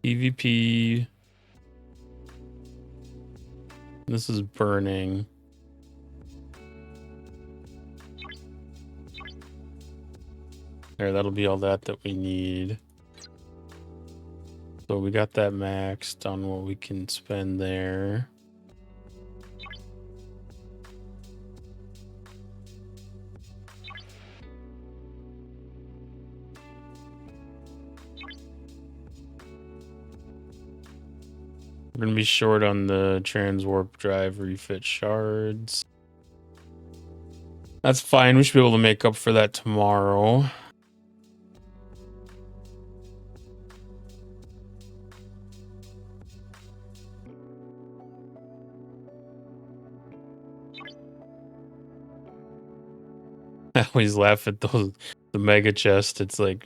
PvP. This is burning. There, that'll be all that we need. So we got that maxed on what we can spend there. We're gonna be short on the transwarp drive refit shards. That's fine. We should be able to make up for that tomorrow. I always laugh at the mega chest. It's like,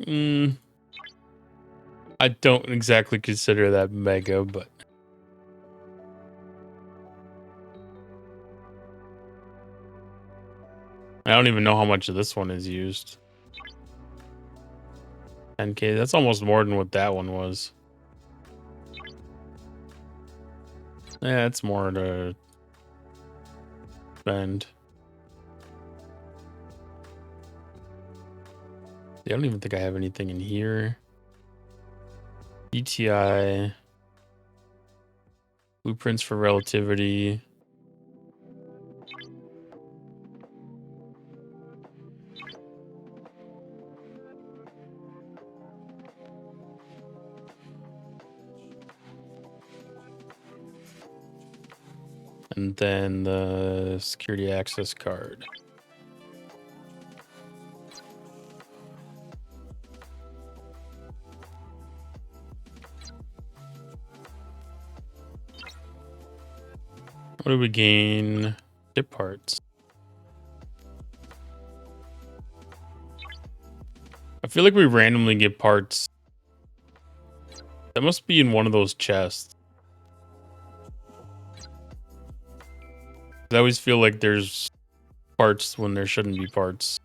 I don't exactly consider that mega, but I don't even know how much of this one is used. 10K, that's almost more than what that one was. Yeah, it's more to spend. I don't even think I have anything in here. ETI. Blueprints for relativity. And then the security access card. What do we gain? Ship parts. I feel like we randomly get parts. That must be in one of those chests. I always feel like there's parts when there shouldn't be parts.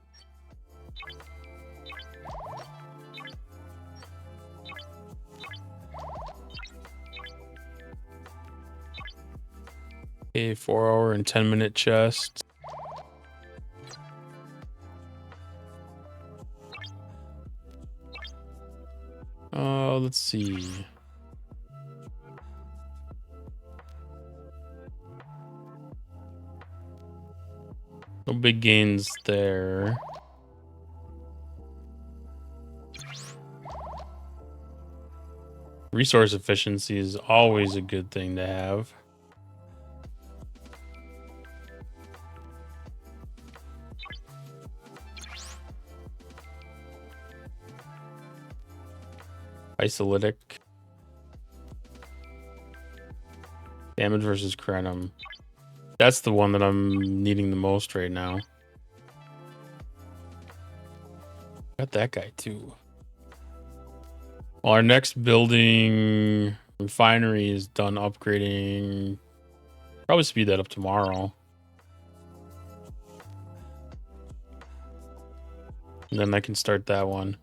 A 4-hour and 10-minute chest. Let's see. No big gains there. Resource efficiency is always a good thing to have. Isolytic. Damage versus Krenum. That's the one that I'm needing the most right now. Got that guy too. Well, our next building refinery is done upgrading. Probably speed that up tomorrow. And then I can start that one.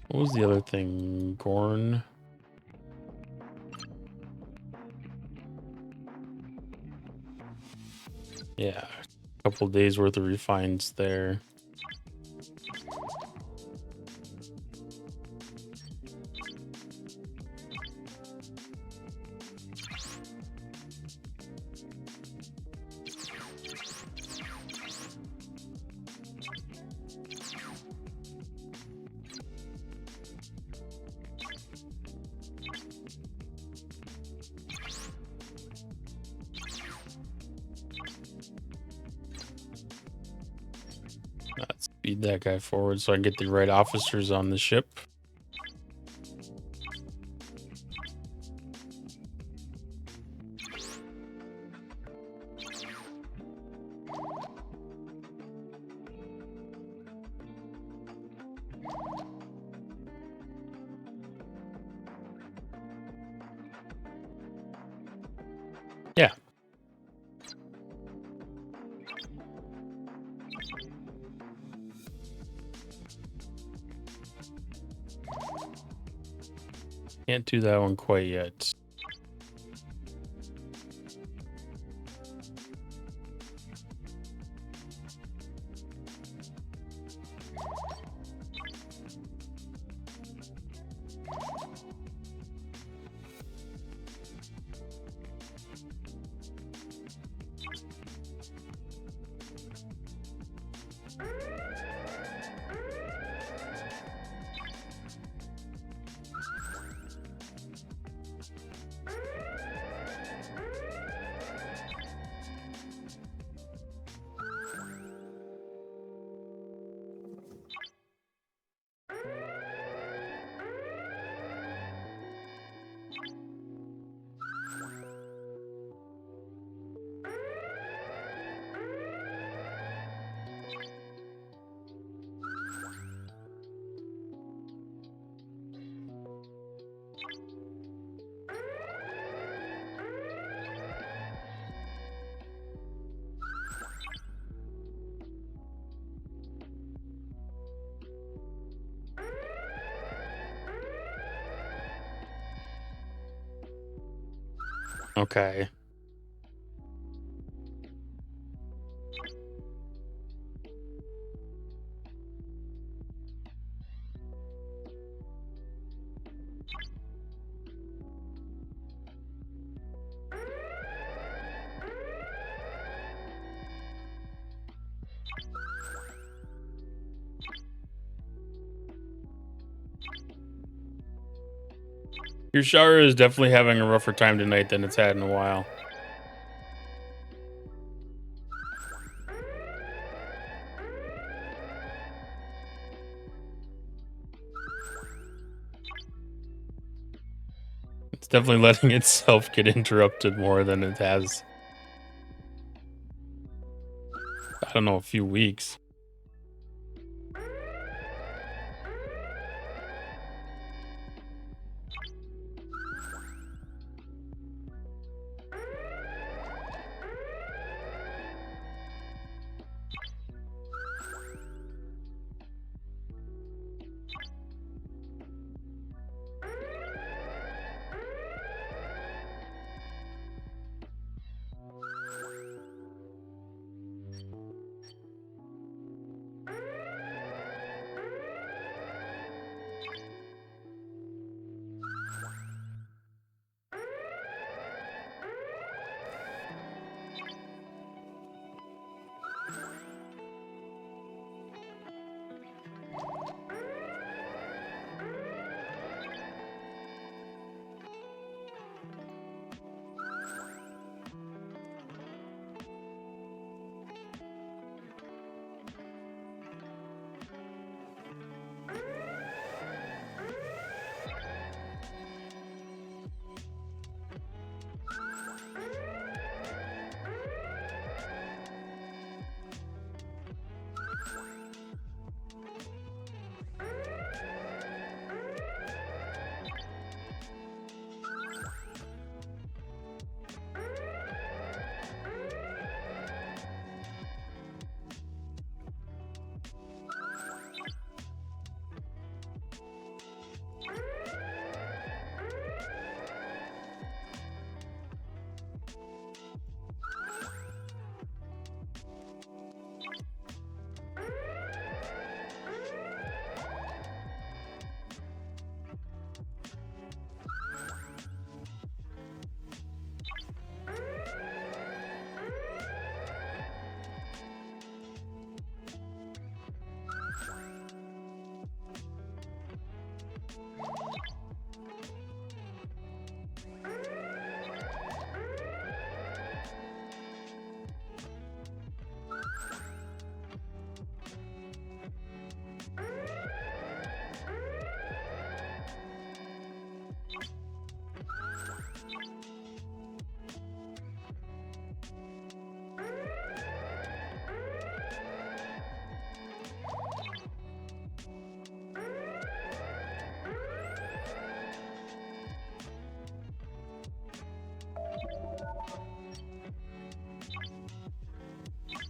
What was the other thing? Gorn? Yeah, a couple days worth of refines there. Let's speed that guy forward so I can get the right officers on the ship. Yeah. Can't do that one quite yet. Okay. Your shower is definitely having a rougher time tonight than it's had in a while. It's definitely letting itself get interrupted more than it has. I don't know, a few weeks.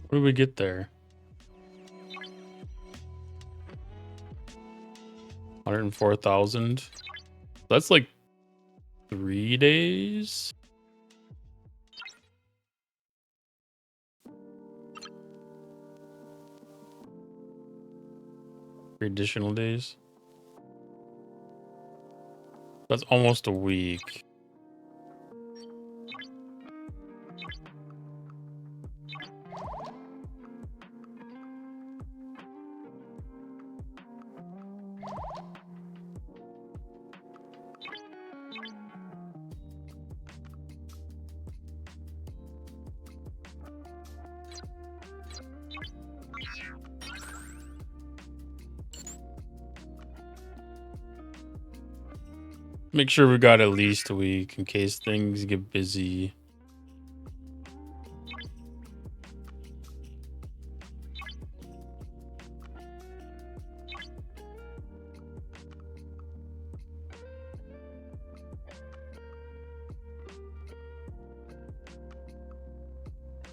What did we get there? 104,000. That's like 3 days. 3 additional days. That's almost a week. Make sure we got at least a week in case things get busy.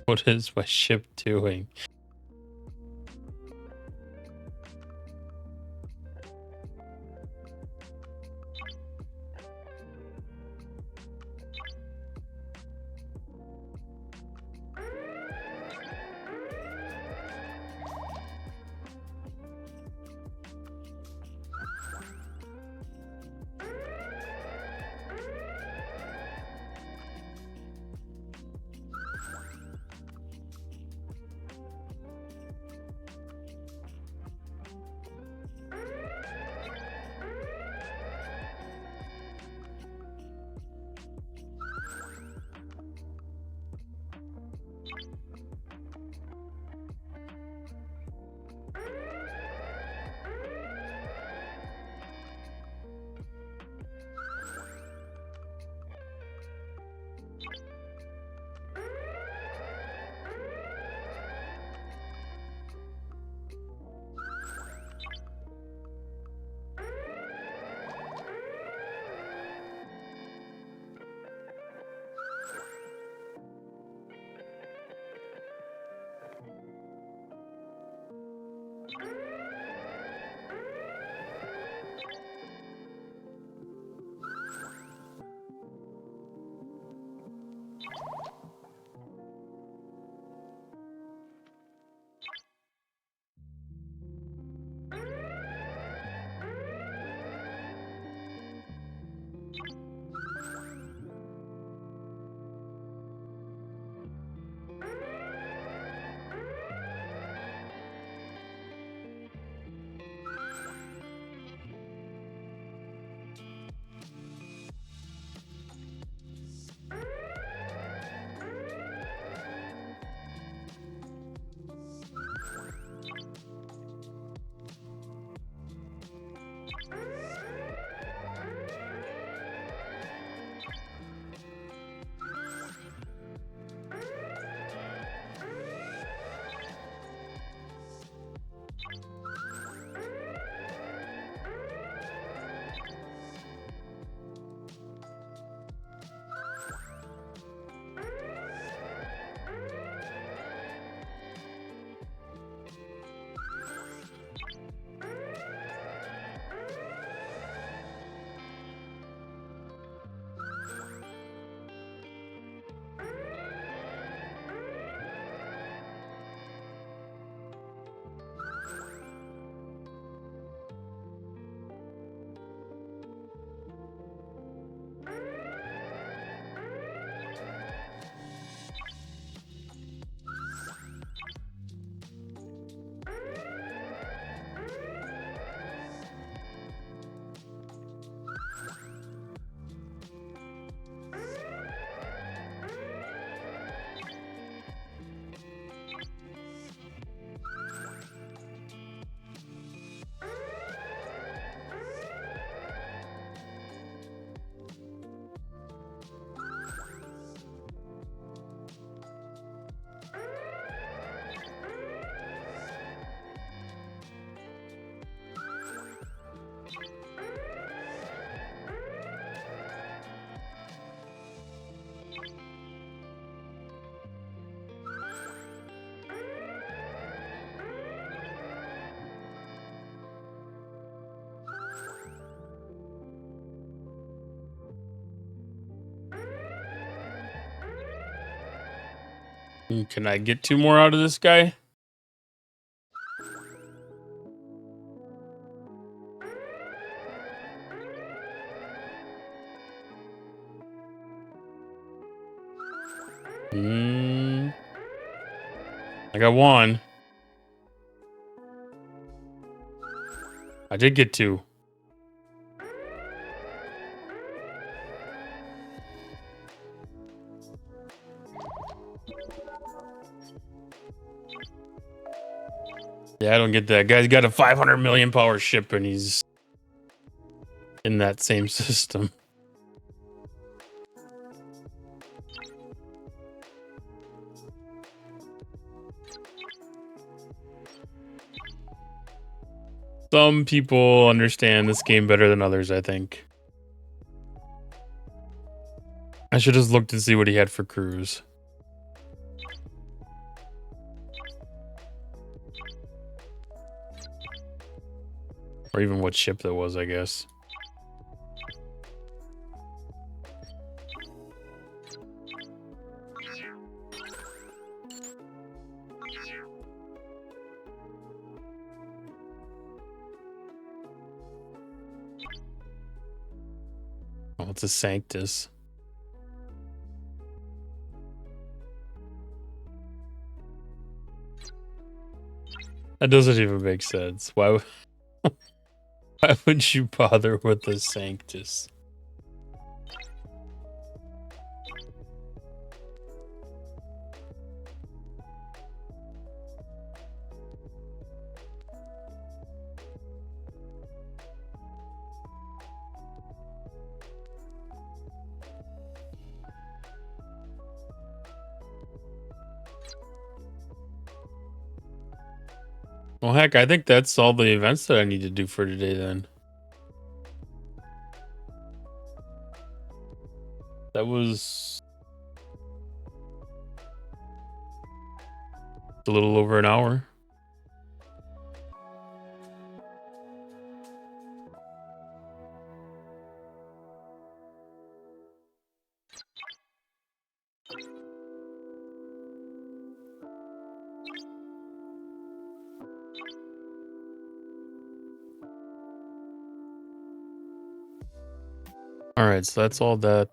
What is my ship doing? Can I get 2 more out of this guy? I got 1. I did get 2. Yeah, I don't get that. Guy's got a 500 million power ship and he's in that same system. Some people understand this game better than others, I think. I should have looked to see what he had for crews. Or even what ship that was, I guess. Oh, it's a Sanctus. That doesn't even make sense. Why would you bother with the Sanctus? Well, heck, I think that's all the events that I need to do for today then. That was a little over an hour. All right, so that's all that.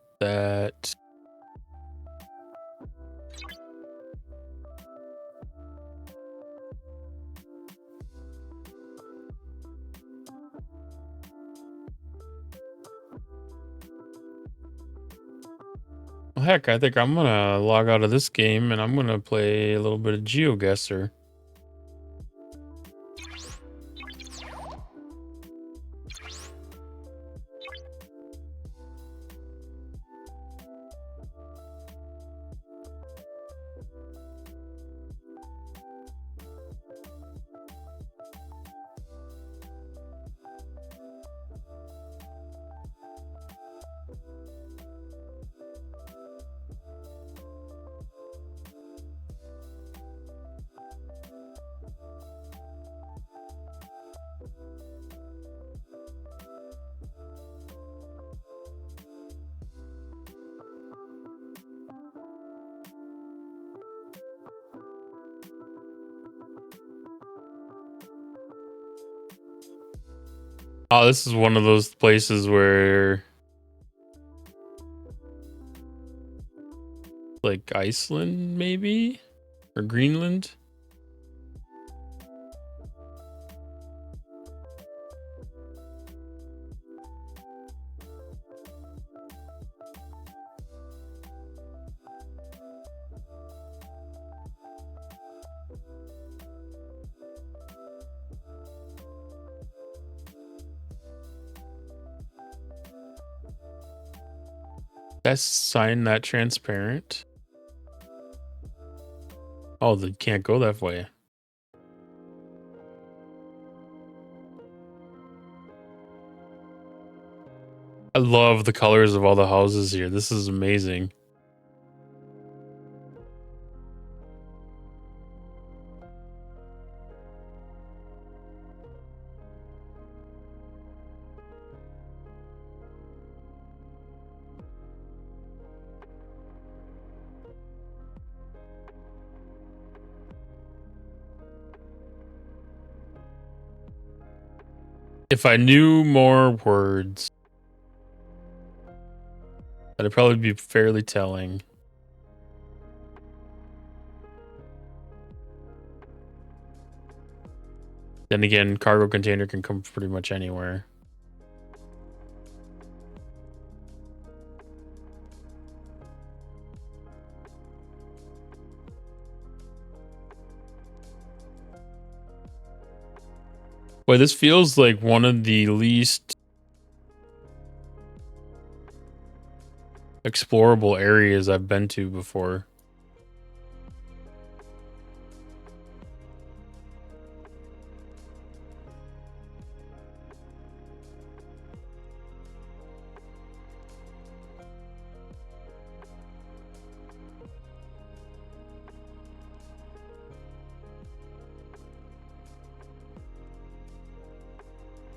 Well, heck, I think I'm gonna log out of this game and I'm gonna play a little bit of GeoGuessr. Oh, this is one of those places where, like, Iceland, maybe? Or Greenland? That sign that transparent? Oh, they can't go that way. I love the colors of all the houses here. This is amazing. If I knew more words, that'd probably be fairly telling. Then again, cargo container can come pretty much anywhere. Boy, this feels like one of the least explorable areas I've been to before.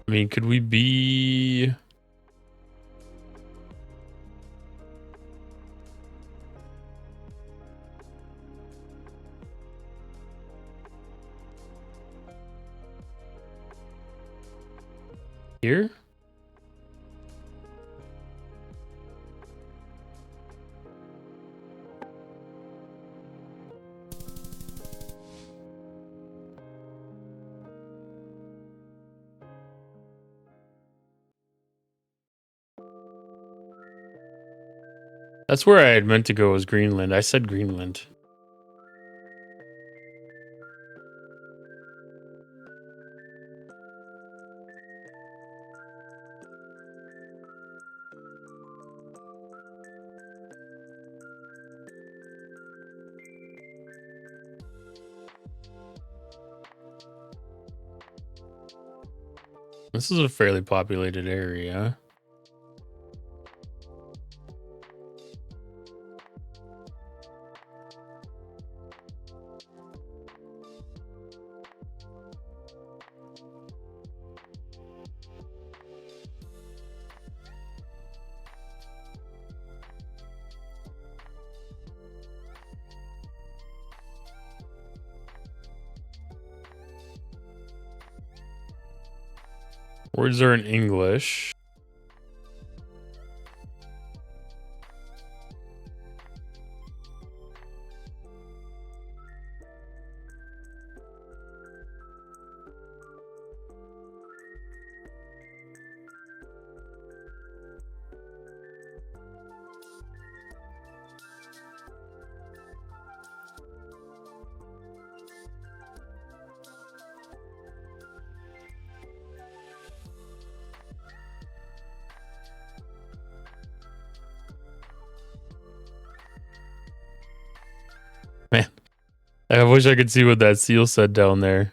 I mean, could we be... here? That's where I had meant to go, was Greenland. I said Greenland. This is a fairly populated area. Words are in English. Man, I wish I could see what that seal said down there.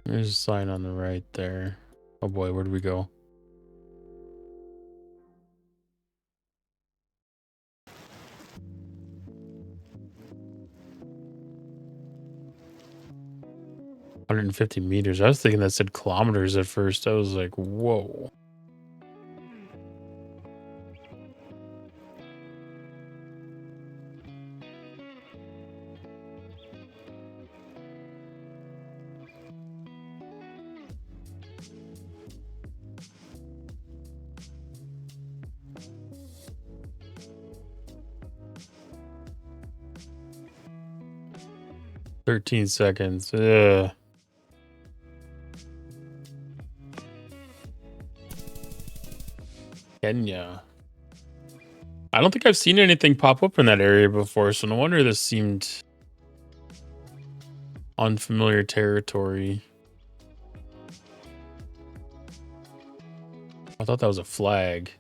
There's a sign on the right there. Oh boy, where do we go? $150 meters. I was thinking that said kilometers at first. I was like, whoa. "13 seconds. Ugh. Kenya. I don't think I've seen anything pop up in that area before, so no wonder this seemed unfamiliar territory. I thought that was a flag.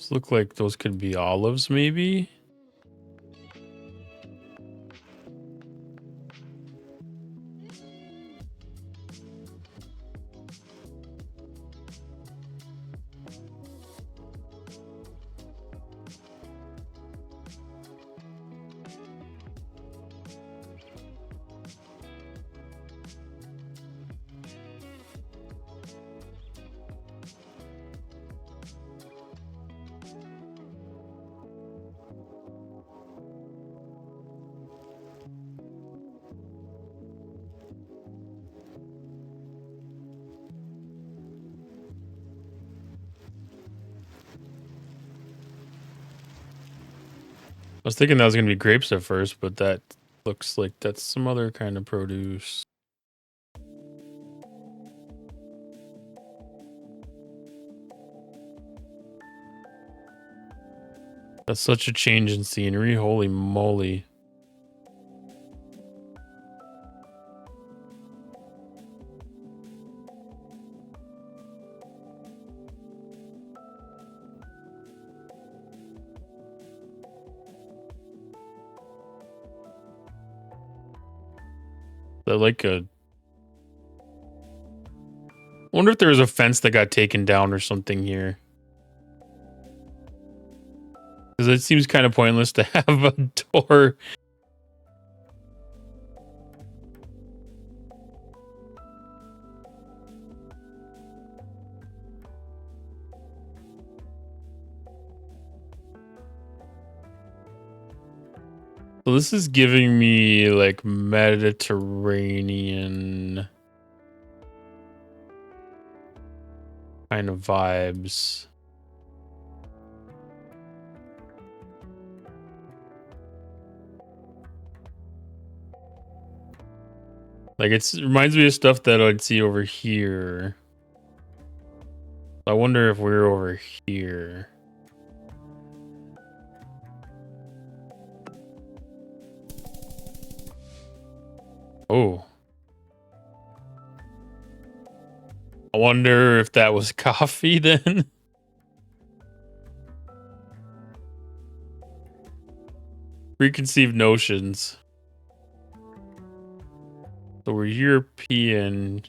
Those look like those could be olives, maybe. I was thinking that was gonna be grapes at first, but that looks like that's some other kind of produce. That's such a change in scenery. Holy moly. They're like a... I wonder if there was a fence that got taken down or something here. Because it seems kind of pointless to have a door. So this is giving me like Mediterranean kind of vibes. Like it reminds me of stuff that I'd see over here. I wonder if we're over here. Oh. I wonder if that was coffee then. Preconceived notions. So we're European.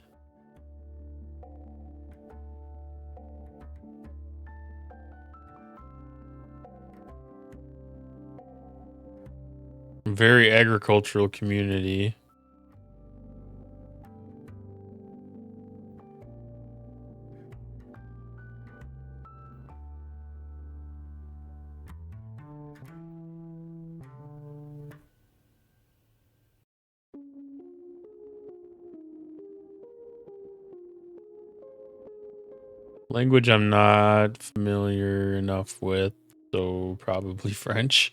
Very agricultural community. Language I'm not familiar enough with, so probably French.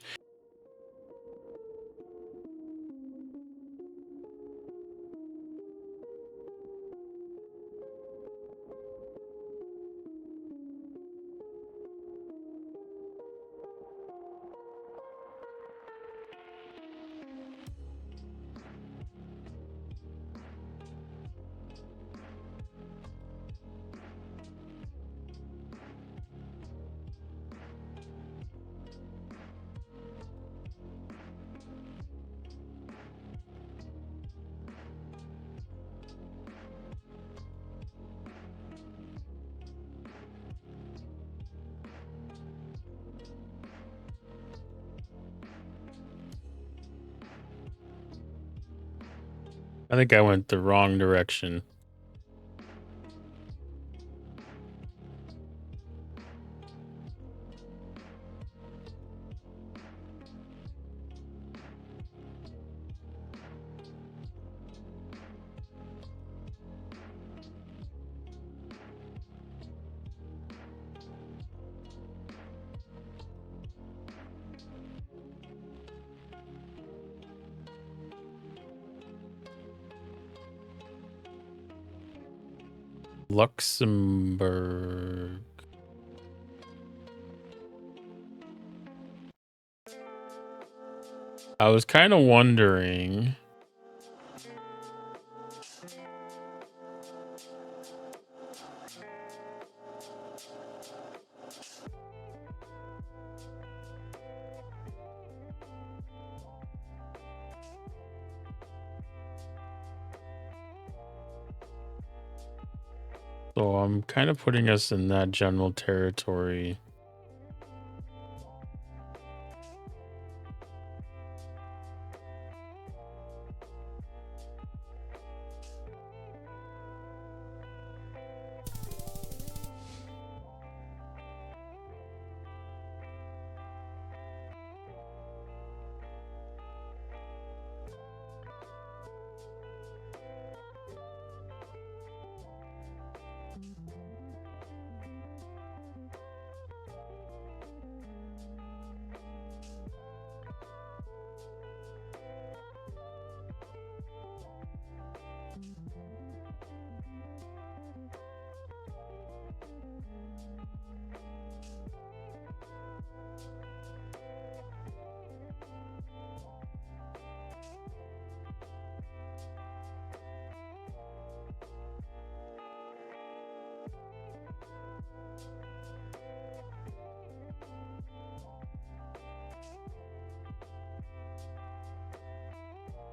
I think I went the wrong direction. Luxembourg. I was kind of wondering. So I'm kind of putting us in that general territory.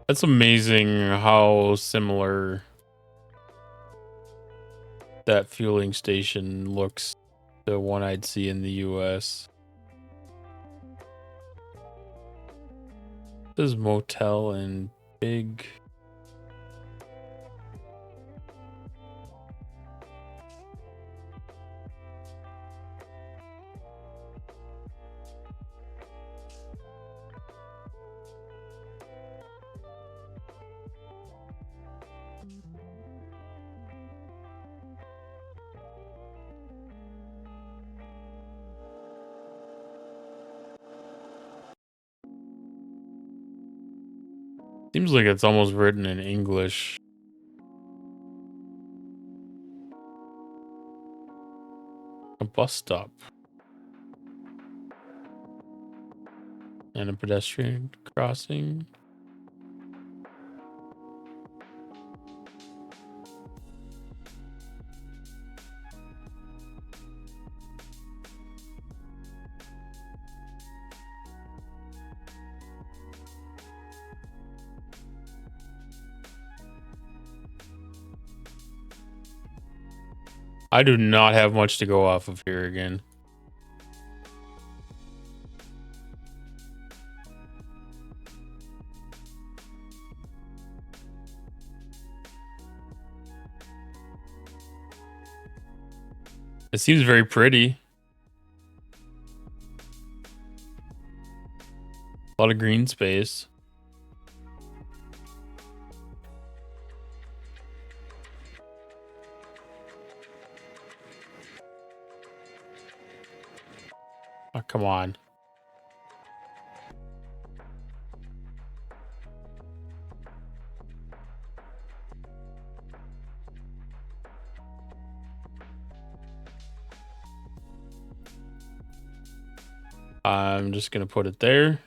That's amazing how similar that fueling station looks to one I'd see in the US. This is motel and big. Seems like it's almost written in English. A bus stop. And a pedestrian crossing. I do not have much to go off of here again. It seems very pretty. A lot of green space. Oh, come on. I'm just gonna put it there.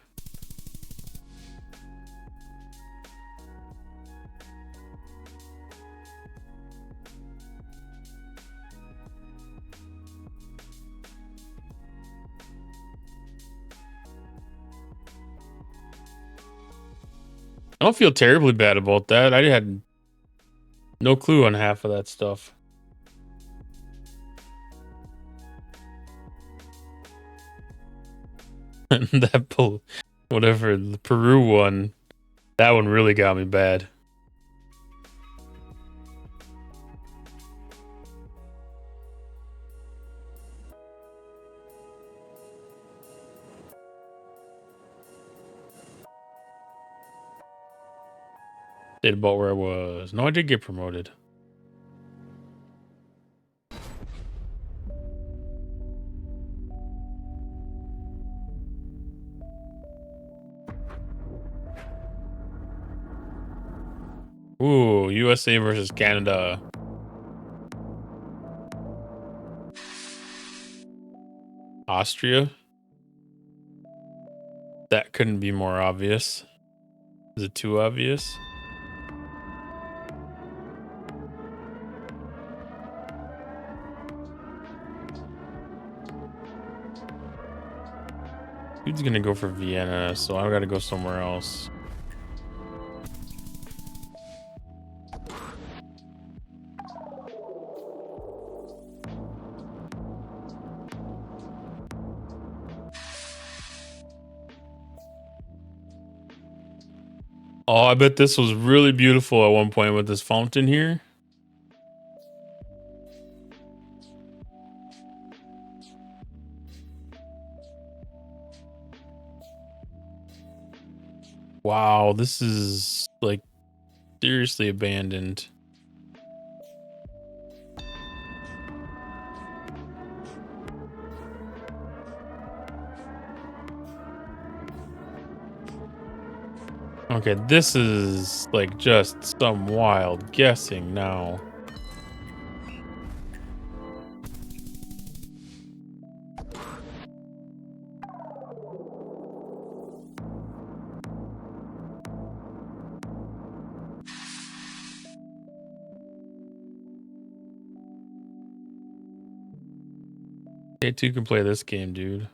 I don't feel terribly bad about that. I had no clue on half of that stuff. Whatever, the Peru one, that one really got me bad. Stayed about where I was. No, I did get promoted. Ooh, USA versus Canada. Austria? That couldn't be more obvious. Is it too obvious? Dude's gonna go for Vienna, so I gotta go somewhere else. Oh, I bet this was really beautiful at one point with this fountain here. Wow, this is like seriously abandoned. Okay, this is like just some wild guessing now. K2 can play this game, dude.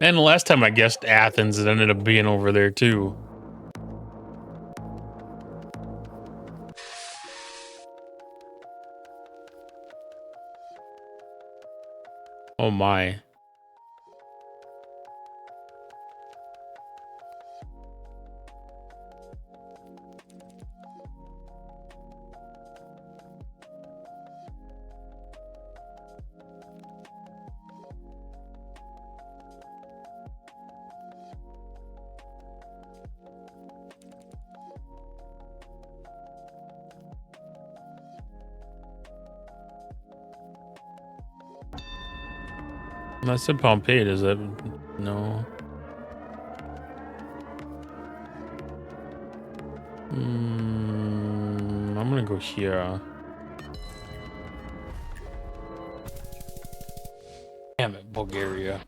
And the last time I guessed Athens, it ended up being over there too. Oh my. I said Pompeii, does that? No. I'm gonna go here. Damn it, Bulgaria.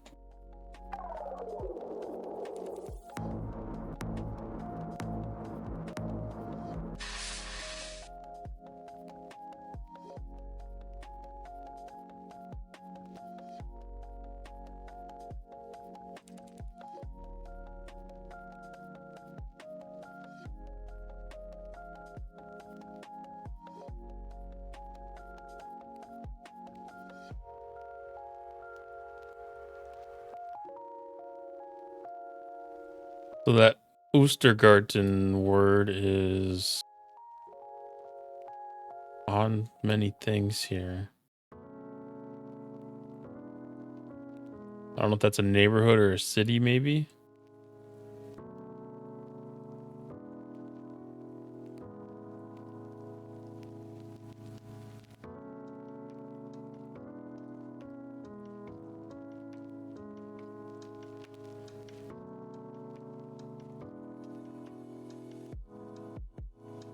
So that Oostergarten word is on many things here. I don't know if that's a neighborhood or a city, maybe.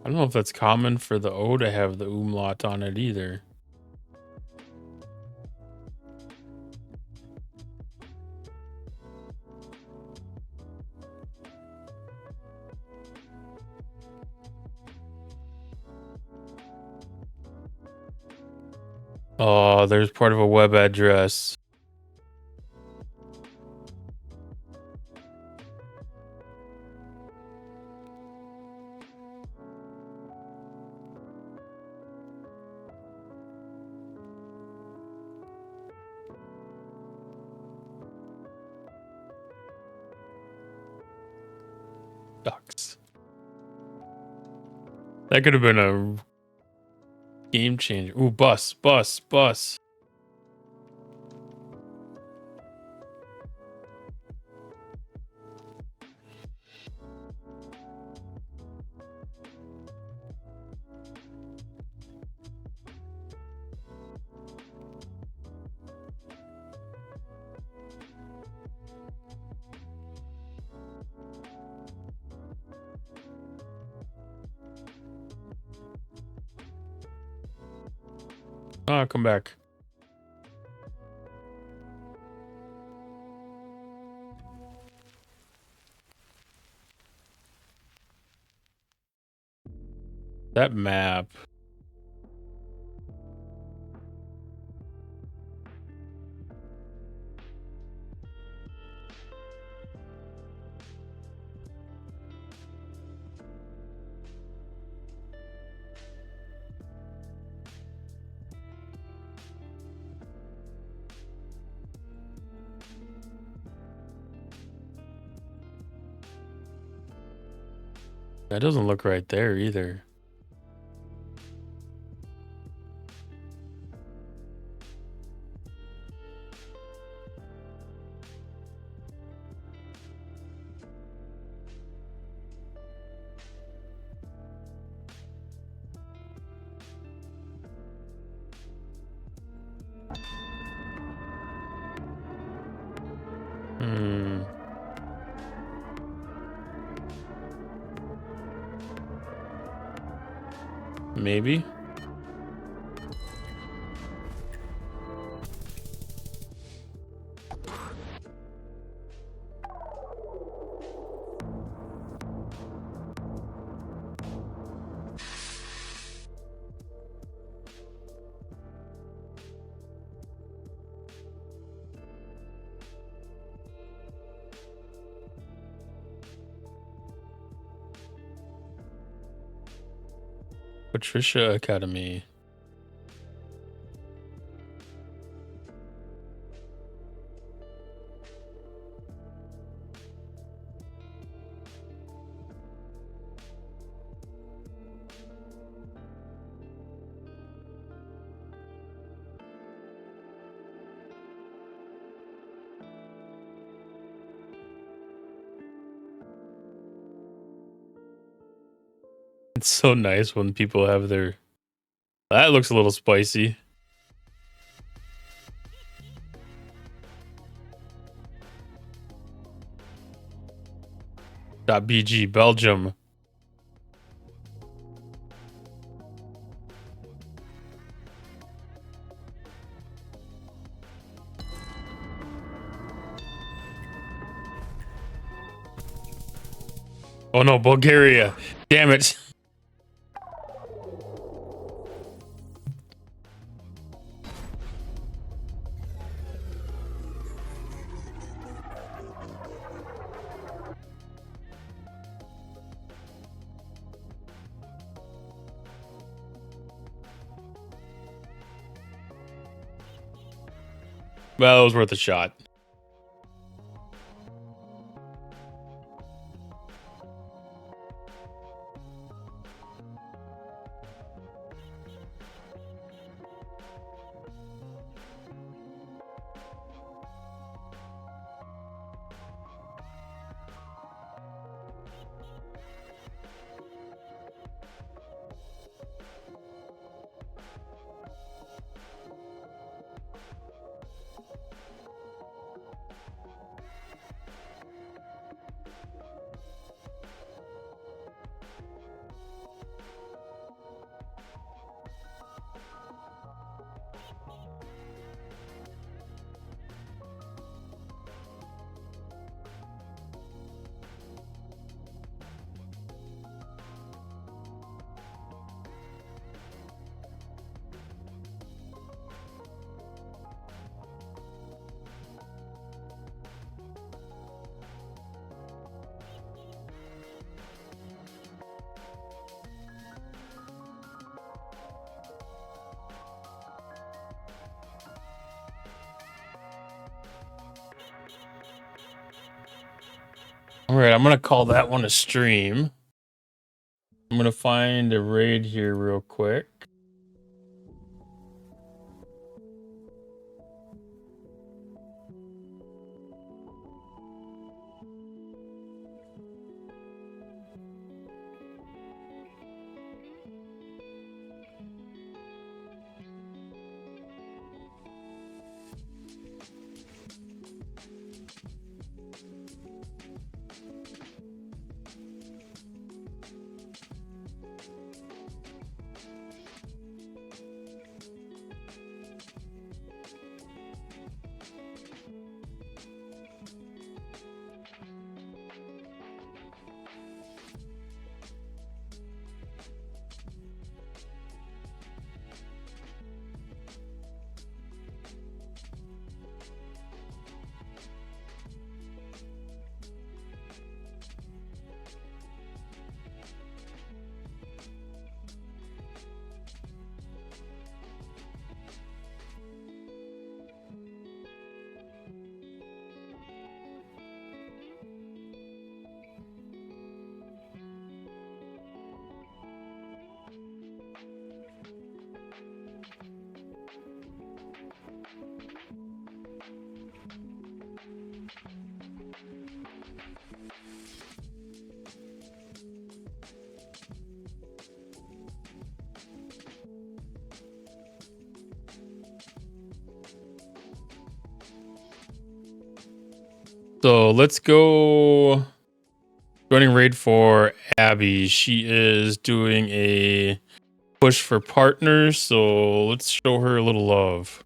I don't know if that's common for the O to have the umlaut on it either. Oh, there's part of a web address. Ducks. That could have been a game changer. Ooh, bus. Oh, come back. That map. That doesn't look right there either. Maybe. Patricia Academy. It's so nice when people have their... That looks a little spicy. .bg Belgium. Oh no, Bulgaria. Damn it. Well, it was worth a shot. All right, I'm going to call that one a stream. I'm going to find a raid here real quick. So let's go. Joining raid for Abby. She is doing a push for partners, so let's show her a little love.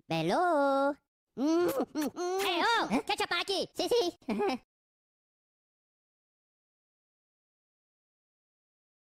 Bello. Hey, oh, ketchup aquí. Sí, sí.